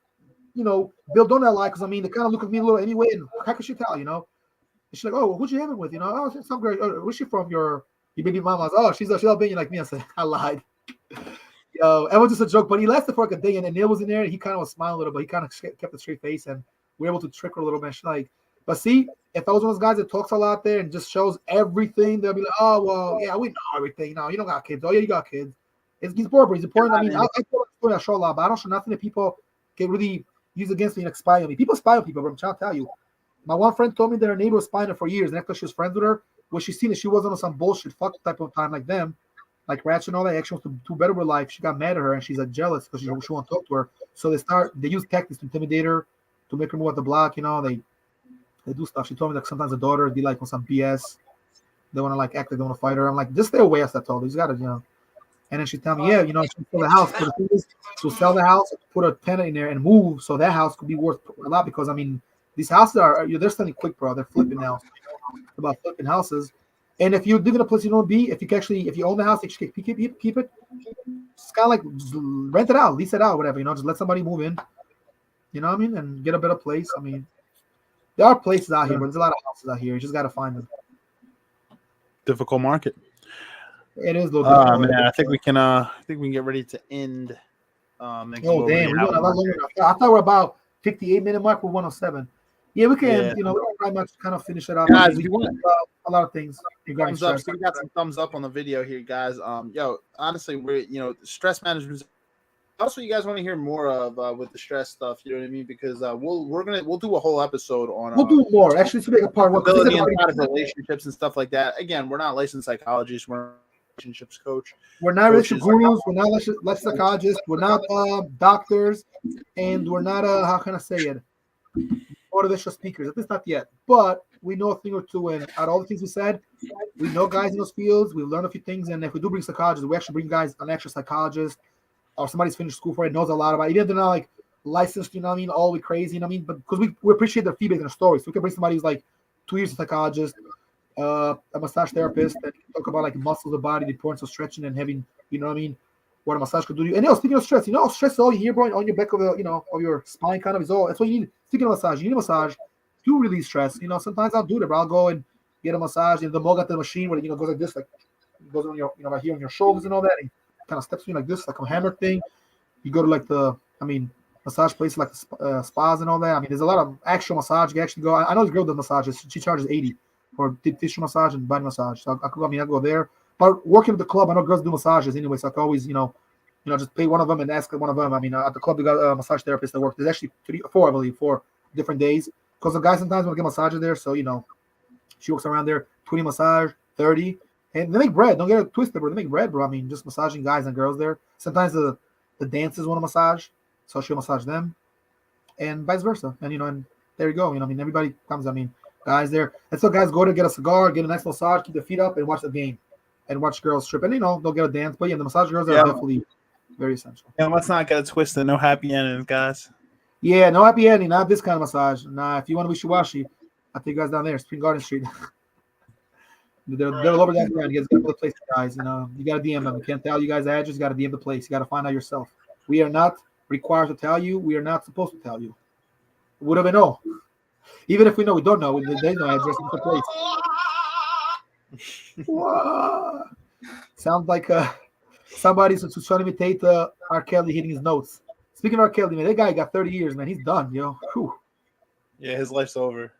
build on that lie, because I mean, they kind of look at me a little anyway, and how could she tell, And she's like, oh, who'd you have it with? Oh, it's some girl. Oh, where's she from? Your baby mama. Oh, she's Albanian like me. I said, I lied. It was just a joke, but he lasted for like a day, and then Neil was in there, and he kind of was smiling a little, but he kind of kept a straight face, and we were able to trick her a little bit. She's like, but see, if I was one of those guys that talks a lot there and just shows everything, they'll be like, oh, well, yeah, we know everything. You don't got kids. Oh, yeah, you got kids. He's bored, he's important. I mean, I show a lot, but I don't show nothing that people get really use against me and spy on me. People spy on people, but I'm trying to tell you. My one friend told me that her neighbor was spying her for years, and after she was friends with her, when she seen that she wasn't on some bullshit fuck type of time like them, like Ratchet and all that, actually wants to do better with life. She got mad at her, and she's like jealous because she won't talk to her. So they use tactics to intimidate her, to make her move out the block. They do stuff. She told me that sometimes the daughters be like on some BS. They want to like act like they want to fight her. I'm like, just stay away. I told her, you gotta, And then she tell me, yeah, she'll sell the house. But the thing is, she'll sell the house, put a tenant in there, and move, so that house could be worth a lot. Because I mean, these houses they're selling quick, bro. They're flipping now. It's about flipping houses. And if you live in a place you don't be, if you own the house, you should keep it. It's kind of like rent it out, lease it out, whatever. Just let somebody move in. You know what I mean? And get a better place. I mean, there are places out here, but there's a lot of houses out here. You just got to find them. Difficult market. It is a little difficult. Man, I think we can get ready to end. Oh damn, we went a lot longer. I thought we're about 58-minute mark. We're 107. Yeah, we can. We can pretty much kind of finish it up. Guys, we want a lot of things. Thumbs up. So we got some thumbs up on the video here, guys. Honestly, we're stress management. Also, you guys want to hear more of with the stress stuff, you know what I mean? Because we'll do a whole episode on. We'll do more. Actually, it's make a part one. Inside of relationships and stuff like that. Again, we're not licensed psychologists. We're relationships coach. We're not relationship gurus. We're not licensed psychologists. We're not doctors, and we're not how can I say it? Motivational speakers. At least not yet. But we know a thing or two, and out of all the things we said, we know guys in those fields. We've learned a few things, and if we do bring psychologists, we actually bring guys, an actual psychologist, or somebody's finished school for it, knows a lot about it. Even if they're not like licensed, all we crazy, but because we appreciate their feedback and their stories. So we can bring somebody who's like 2 years a psychologist, a massage therapist that talk about like muscles of the body, the importance of stretching and having, what a massage could do to you. And speaking of stress, stress is all you hear, bro, on your back of the, of your spine kind of is all. That's what you need. Speaking of massage, you need a massage to release stress. Sometimes I'll do that, bro. I'll go and get a massage, and the mo got the machine where goes like this, like goes on your, right here on your shoulders and all that. And kind of steps in like this, like a hammer thing. You go to like massage places like the spas and all that. I mean, there's a lot of actual massage. You can actually go. I know this girl does massages. She charges $80 for tissue massage and body massage. So I go there. But working at the club, I know girls do massages anyway. So I can always, just pay one of them and ask one of them. I mean, at the club, we got a massage therapist that works. There's actually 3 or 4, I believe, 4 different days. Because the guys sometimes want to get massages there. So, she works around there, 20 massage, 30. And they make bread. Don't get it twisted, bro. They make bread, bro. I mean, just massaging guys and girls there. Sometimes the dancers want to massage, so she'll massage them, and vice versa. And and there you go. Everybody comes. Guys there. And so guys go to get a cigar, get a nice massage, keep their feet up, and watch the game, and watch girls strip. And they'll get a dance. But yeah, the massage girls are definitely very essential. Yeah, let's not get it twisted. No happy endings, guys. Yeah, no happy ending. Not this kind of massage. Nah, if you want to wishy-washy, I take you guys down there, Spring Garden Street. They're all over that ground. You guys got to go to the place, guys. You got to DM them. You can't tell you guys the address. You got to DM the place. You got to find out yourself. We are not required to tell you. We are not supposed to tell you. What do we know? Even if we know, we don't know. There's no address in the place. Whoa. Sounds like somebody's trying to imitate R. Kelly hitting his notes. Speaking of R. Kelly, man, that guy got 30 years, man. He's done, yo. Whew. Yeah, his life's over.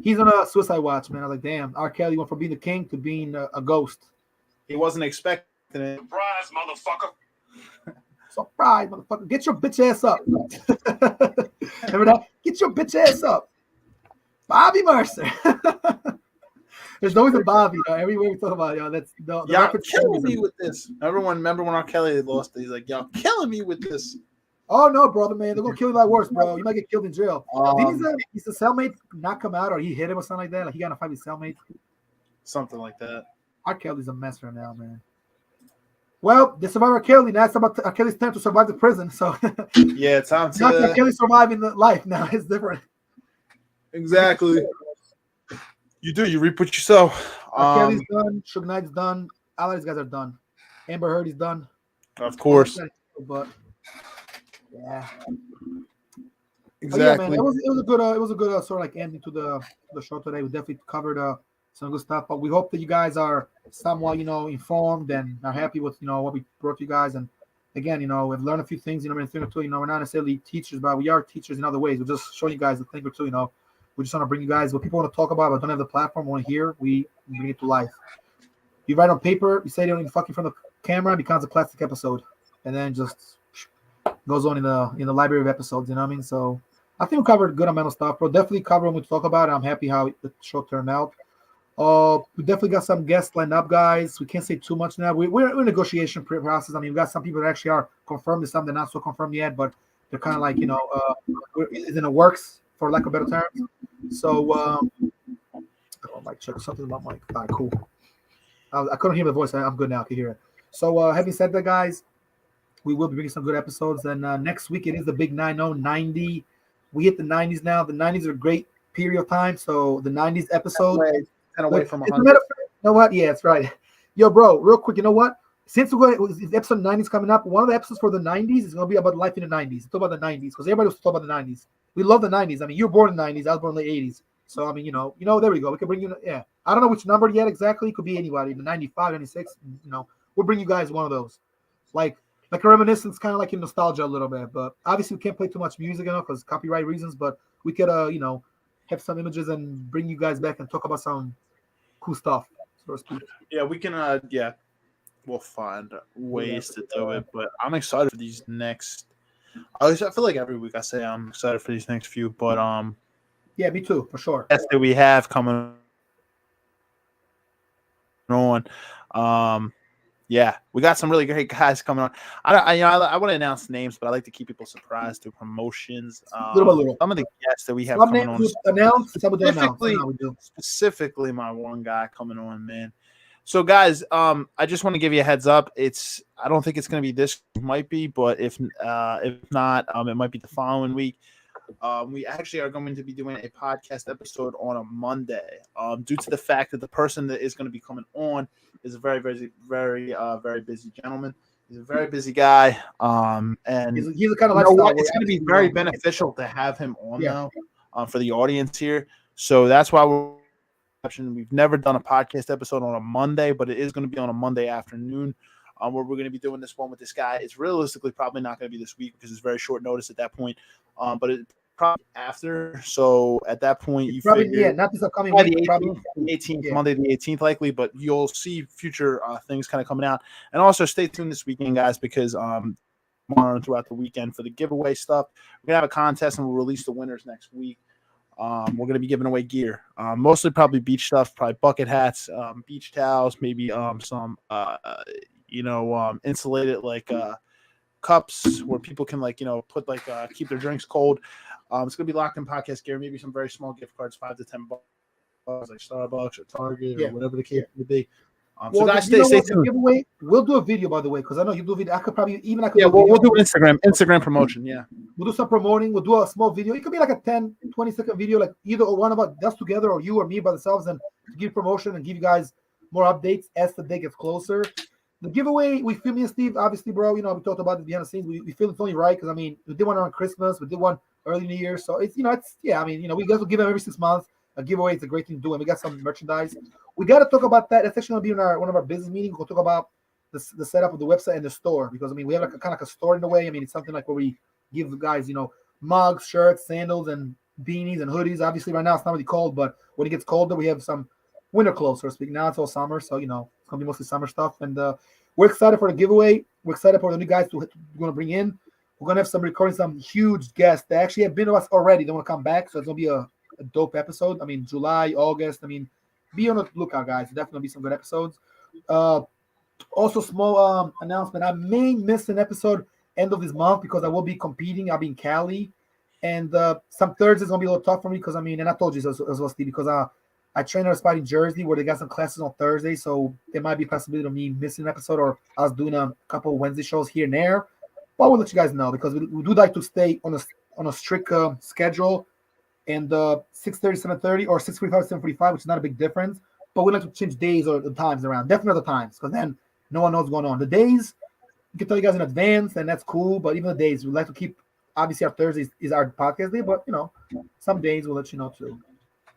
He's on a suicide watch, man. I was like, damn, R. Kelly went from being the king to being a ghost. He wasn't expecting it. Surprise, motherfucker. Surprise, motherfucker. Get your bitch ass up. Remember that? Get your bitch ass up. Bobby Mercer. There's always a Bobby, everywhere we talk about, that's y'all killing me with this. Everyone remember when R. Kelly had lost it? He's like, y'all killing me with this. Oh no, brother, man, they're gonna kill you like worse, bro. You might get killed in jail. Did his cellmate not come out, or he hit him or something like that? Like he got in a fight with his cellmate? Something like that. R. Kelly's a mess right now, man. Well, they survived R. Kelly. Now it's about R. Kelly's time to survive the prison. So yeah, it's time to. Not R. Kelly surviving the life now. It's different. Exactly. You do. You reap what you sow. R. Kelly's done. Suge Knight's done. All these guys are done. Amber Heard is done. Of course. But yeah. But yeah, man, Exactly. it was a good sort of like ending to the show today. We definitely covered some good stuff, but we hope that you guys are somewhat informed and are happy with what we brought you guys. And again, we've learned a few things. A thing or two. We're not necessarily teachers, but we are teachers in other ways. We're just showing you guys a thing or two. We just want to bring you guys what people want to talk about, but don't have the platform want to hear. We bring it to life. You write on paper, you say it in fucking front of the camera, it becomes a classic episode, and then just goes on in the library of episodes. You know what I mean? So I think we covered a good amount of stuff, bro. Definitely cover when we talk about it. I'm happy how the show turned out. We definitely got some guests lined up, guys. We can't say too much now. We're in negotiation process. I mean, we got some people that actually are confirmed, and some that are not so confirmed yet, but they're kind of like it's in the works, for lack of better terms. So mic check something about mic. All right, cool. I couldn't hear my voice. I'm good now. I can hear it. So having said that, guys, we will be bringing some good episodes. And next week it is the big 90. We hit the 90s now. The 90s are a great period of time. So the 90s episode. Kind of away from 100. You know what? Yeah, that's right. Yo, bro, real quick. You know what? Since episode 90s coming up, one of the episodes for the 90s is going to be about life in the 90s. Talk about the 90s because everybody was talking about the 90s. We love the 90s. I mean, you were born in the 90s. I was born in the 80s. So, I mean, there we go. We can bring you, yeah. I don't know which number yet exactly. It could be anybody, the 95, 96. We'll bring you guys one of those. Like a reminiscence, kind of like in nostalgia a little bit. But obviously, we can't play too much music, because copyright reasons. But we could, have some images and bring you guys back and talk about some cool stuff, so to speak. Yeah, we can, we'll find ways to do it. But I'm excited for these next. I feel like every week I say I'm excited for these next few, but yeah, me too, for sure. That we have coming on. Yeah, we got some really great guys coming on. I want to announce names, but I like to keep people surprised through promotions. Little by little. Some of the guests that we have some coming on. Specifically, my one guy coming on, man. So, guys, I just want to give you a heads up. I don't think it's going to be this. It might be, but if not, it might be the following week. We actually are going to be doing a podcast episode on a Monday, due to the fact that the person that is going to be coming on is a very, very, very, very busy gentleman. He's a very busy guy, and he's the kind of lifestyle. It's going to be very beneficial to have him on now, for the audience here. So that's why we've never done a podcast episode on a Monday, but it is going to be on a Monday afternoon. Where we're going to be doing this one with this guy. It's realistically probably not going to be this week because it's very short notice at that point. But it's probably after. So at that point, you figure not this upcoming week, probably the 18th, Monday the 18th, likely. But you'll see future things kind of coming out. And also stay tuned this weekend, guys, because throughout the weekend for the giveaway stuff. We're gonna have a contest and we'll release the winners next week. We're going to be giving away gear, mostly probably beach stuff, probably bucket hats, beach towels, maybe some insulated cups where people can put keep their drinks cold. It's gonna be locked in podcast gear, maybe some very small gift cards, $5 to $10, like Starbucks or Target or whatever the case may be. So guys, stay tuned. Giveaway, we'll do a video, by the way, because I know you do a video. We'll do Instagram promotion. Yeah, we'll do some promoting. We'll do a small video. It could be like a 10-20-second video, like either one of us together or you or me by themselves, and give promotion and give you guys more updates as the day gets closer. The giveaway, we feel, me and Steve, obviously, bro, we talked about it behind the scenes. We feel it's only right because, we did one around Christmas. We did one early New Year. So, we guys will give them every 6 months. A giveaway is a great thing to do. And we got some merchandise. We got to talk about that. That's actually going to be in one of our business meetings. We'll talk about the setup of the website and the store because, we have kind of a store in a way. It's something like where we give the guys, mugs, shirts, sandals, and beanies and hoodies. Obviously, right now it's not really cold, but when it gets colder, we have some winter clothes, so to speak. Now it's all summer, so it's gonna be mostly summer stuff. And we're excited for the giveaway. We're excited for the new guys we're gonna bring in. We're gonna have some huge guests that actually have been with us already. They want to come back, so it's gonna be a dope episode. July, August. Be on the lookout, guys. There'll definitely be some good episodes. Also, small announcement. I may miss an episode end of this month because I will be competing. I'll be in Cali, and some Thursdays gonna be a little tough for me because and I told you as well, Steve, because I train at a spot in Jersey where they got some classes on Thursday, so there might be a possibility of me missing an episode or us doing a couple of Wednesday shows here and there. But we'll let you guys know because we do like to stay on a strict schedule, and 6:30, 7:30, or 6:45, 7:45, which is not a big difference. But we like to change days or the times around, definitely the times, because then no one knows what's going on. The days, we can tell you guys in advance, and that's cool. But even the days, we like to keep. Obviously, our Thursdays is our podcast day, but some days we'll let you know too.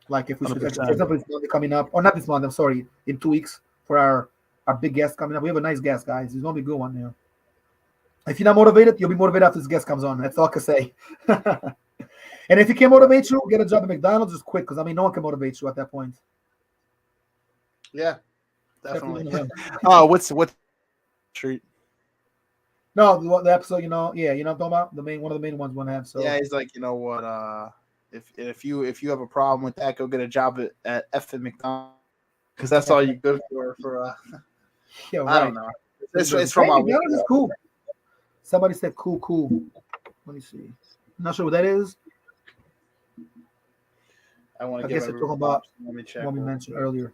Like if we should, for 100%. example, this Monday coming up, or not this month. I'm sorry, in 2 weeks for our big guest coming up. We have a nice guest, guys. He's gonna be a good one. If you're not motivated, you'll be motivated after this guest comes on. That's all I can say. And if he can't motivate you, get a job at McDonald's. Just quit, because no one can motivate you at that point. Yeah, definitely. Him. Oh, what's treat? No, the episode, yeah, you know what I'm talking about? One of the main ones one have. So Yeah, he's like, you know what? If you have a problem with that, go get a job at effing McDonald's, because that's all you're good for. Yeah, right. I don't know. It's from my McDonald's is cool. Somebody said cool. Let me see. I'm not sure what that is. I want to guess they're talking about Let me check. what we mentioned earlier.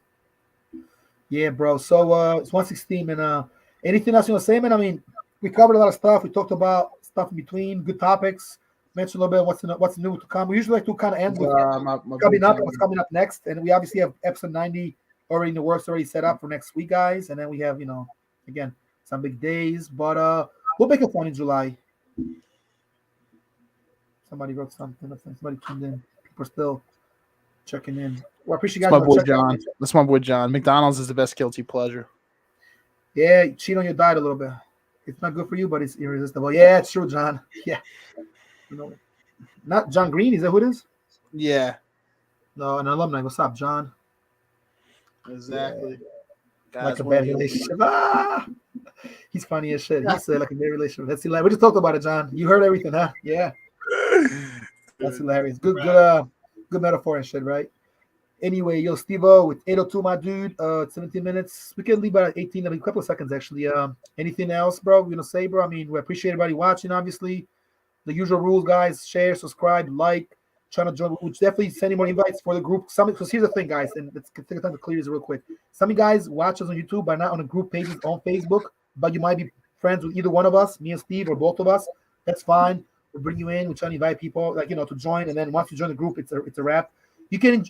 Yeah, bro. So it's 116, and anything else you want to say, man? I mean, we covered a lot of stuff. We talked about stuff in between, good topics. Mentioned a little bit what's new to come. We usually like to kind of end with what's coming up next, and we obviously have episode 90 already in the works, already set up for next week, guys. And then we have, again, some big days, but we'll make it fun in July. Somebody wrote something. Somebody tuned in. People are still checking in. Well, I appreciate you guys. That's my boy John. That's my boy John. McDonald's is the best guilty pleasure. Yeah, cheat on your diet a little bit. It's not good for you, but it's irresistible. Yeah, it's true, John. Yeah. Not John Green. Is that who it is? Yeah. No, an alumni. What's up, John? Exactly. Yeah. Like a bad relationship. He's funny as shit. He said like a bad relationship. That's hilarious. We just talked about it, John. You heard everything, huh? Yeah. That's hilarious. Good metaphor and shit, right? Anyway, yo, Steve-O with 802, my dude. 17 minutes. We can leave about 18, a couple of seconds, actually. Anything else, bro? We're going to say, bro? I mean, we appreciate everybody watching, obviously. The usual rules, guys. Share, subscribe, like. Trying to join. We'll definitely sending more invites for the group. Because here's the thing, guys, and let's take time to clear this real quick. Some of you guys watch us on YouTube, but not on the group pages on Facebook. But you might be friends with either one of us, me and Steve, or both of us. That's fine. We'll bring you in. We're trying to invite people, to join. And then once you join the group, it's a wrap. You can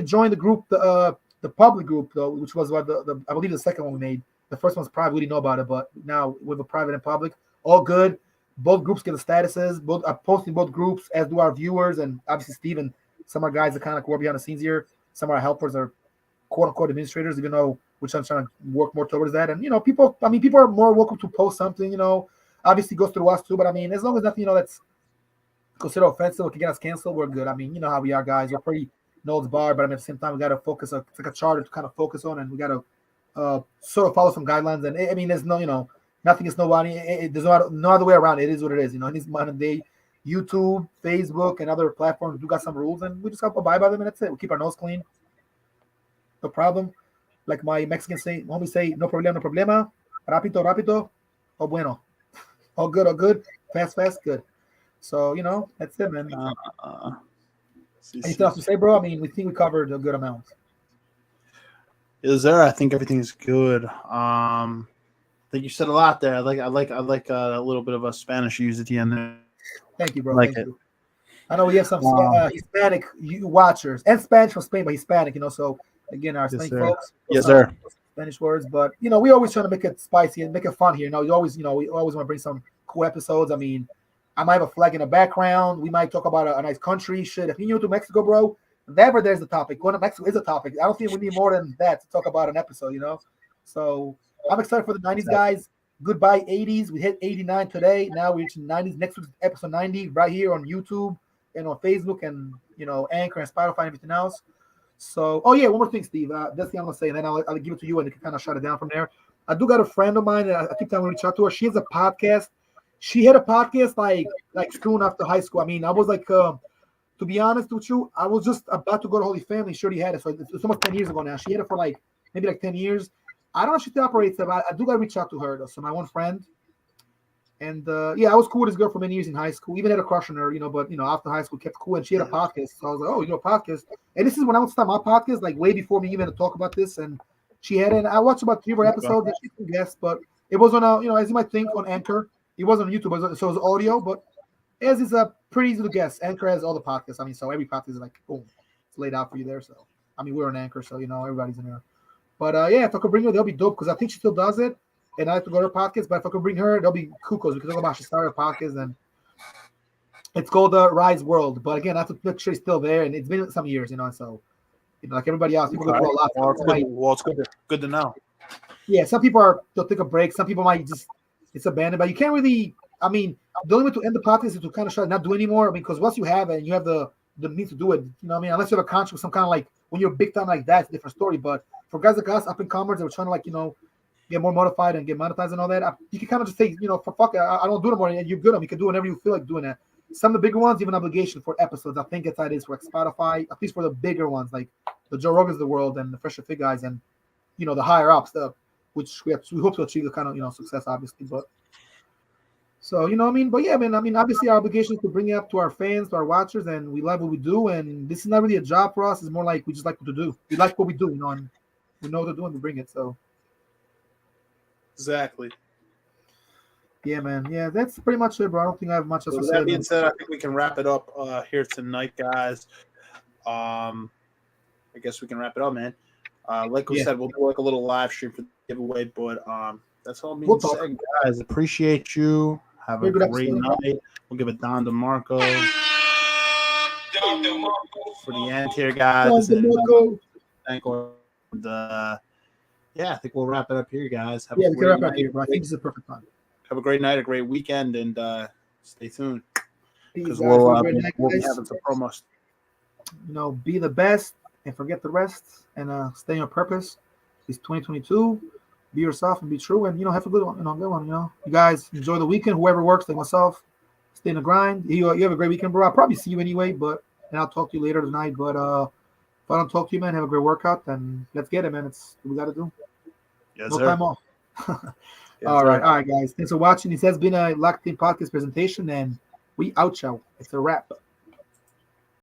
join the group, the public group though, which was what the I believe the second one we made. The first one's private, we didn't know about it, but now with a private and public, all good. Both groups get the statuses. Both are posting both groups, as do our viewers, and obviously Steve and some of our guys that kind of work behind the scenes here. Some of our helpers are quote unquote administrators, even though we're trying to work more towards that. And people are more welcome to post something. Obviously goes through us too, but I mean, as long as nothing that's considered offensive or can get us canceled, we're good. I mean, you know how we are, guys. We're pretty nose bar, but I mean, at the same time, we got to focus. It's like a charter to kind of focus on, and we got to sort of follow some guidelines. And I mean, there's no, nothing is nobody. There's no other way around. It is what it is. In this modern day, YouTube, Facebook, and other platforms do got some rules, and we just got to abide by them, and that's it. We keep our nose clean. No problem. Like my Mexican homie say, no problema. Rápido, o bueno. All good. Fast, good. So, that's it, man. Anything else to say, bro? I mean, we think we covered a good amount. Is there? I think everything's good. I think you said a lot there. I like a little bit of a Spanish use at the end there. Thank you, bro. Thank you. I know we have some Hispanic watchers and Spanish from Spain, but Hispanic, So again, our Hispanic folks. Yes, sir. Spanish words, but we always try to make it spicy and make it fun here. We always want to bring some cool episodes. I mean, I might have a flag in the background. We might talk about a nice country. Shit, if you're new to Mexico, bro, never there's the topic. Going to Mexico is a topic. I don't think we need more than that to talk about an episode, So I'm excited for the 90s, guys. Goodbye, 80s. We hit 89 today. Now we're reaching 90s. Next week's episode 90 right here on YouTube and on Facebook and, Anchor and Spotify and everything else. So, one more thing, Steve. That's the thing I'm going to say, and then I'll give it to you and you can kind of shut it down from there. I do got a friend of mine, and I think I'm going to reach out to her. She has a podcast. She had a podcast like soon after high school. I mean, I was like, to be honest with you, I was just about to go to Holy Family. She already had it. So it's almost 10 years ago now. She had it for maybe 10 years. I don't know if she still operates it, but I do got to reach out to her, though. So my one friend. And, I was cool with this girl for many years in high school. Even had a crush on her, but, after high school, kept cool. And she had a podcast. So I was like, a podcast. And this is when I would start my podcast, way before me even to talk about this. And she had it. And I watched about 3 more episodes. And she can guess, but it was on, as you might think, on Anchor. It wasn't on YouTube, so it was audio, but as is pretty easy to guess. Anchor has all the podcasts. I mean, so every podcast is boom, it's laid out for you there. So, I mean, we're on Anchor, so everybody's in there. But if I could bring her, that'll be dope because I think she still does it. and I like to go to her podcast. But if I could bring her, that'll be cool because we can talk about she started a podcast, and it's called the Rise World. But again, I have to make sure it's still there, and it's been some years, so like everybody else, people go through a lot. Well, it's good to know. Yeah, some people they'll take a break. Some people might just it's abandoned, but you can't really. I mean, the only way to end the podcast is to kind of try to not do anymore. I mean, because once you have it and you have the means to do it, what I mean, unless you have a contract with some kind of like when you're big time like that, it's a different story. But for guys like us, up and comers, that were trying to get more modified and get monetized and all that, you can kind of just say, for fuck it, I don't do it anymore. And you're good. You can do whenever you feel like doing that. Some of the bigger ones, you have an obligation for episodes. I think that's how it is for Spotify, at least for the bigger ones, like the Joe Rogans of the world and the Fresher Fit guys and the higher ups stuff, which we hope to achieve the kind of success, obviously. But so but yeah, obviously our obligation is to bring it up to our fans, to our watchers, and we love what we do. And this is not really a job for us; it's more like we just like what to do. We like what we do, and we know what to do, and we bring it. So exactly. Yeah, man. Yeah, that's pretty much it, bro. I don't think I have much else to say. That being said, I think we can wrap it up here tonight, guys. I guess we can wrap it up, man. Like we said, we'll do like a little live stream for the giveaway, but that's all being said, guys. Appreciate you. Have a great night. We'll give it Don DeMarco for the end here, guys. Thank you. I think we'll wrap it up here, guys. We can wrap it up here, bro. I think this is a perfect time. Have a great night, a great weekend, and stay tuned because we'll be having some promos. Be the best and forget the rest, and stay on purpose. It's 2022. Be yourself and be true, and have a good one. Good one. You guys enjoy the weekend. Whoever works, like myself, stay in the grind. You have a great weekend, bro. I'll probably see you anyway, and I'll talk to you later tonight. But if I don't talk to you, man, have a great workout, and let's get it, man. It's what we got to do. Yes, no sir. time off. All right, guys. Thanks for watching. This has been a Locked In Podcast presentation, and we out, y'all. It's a wrap.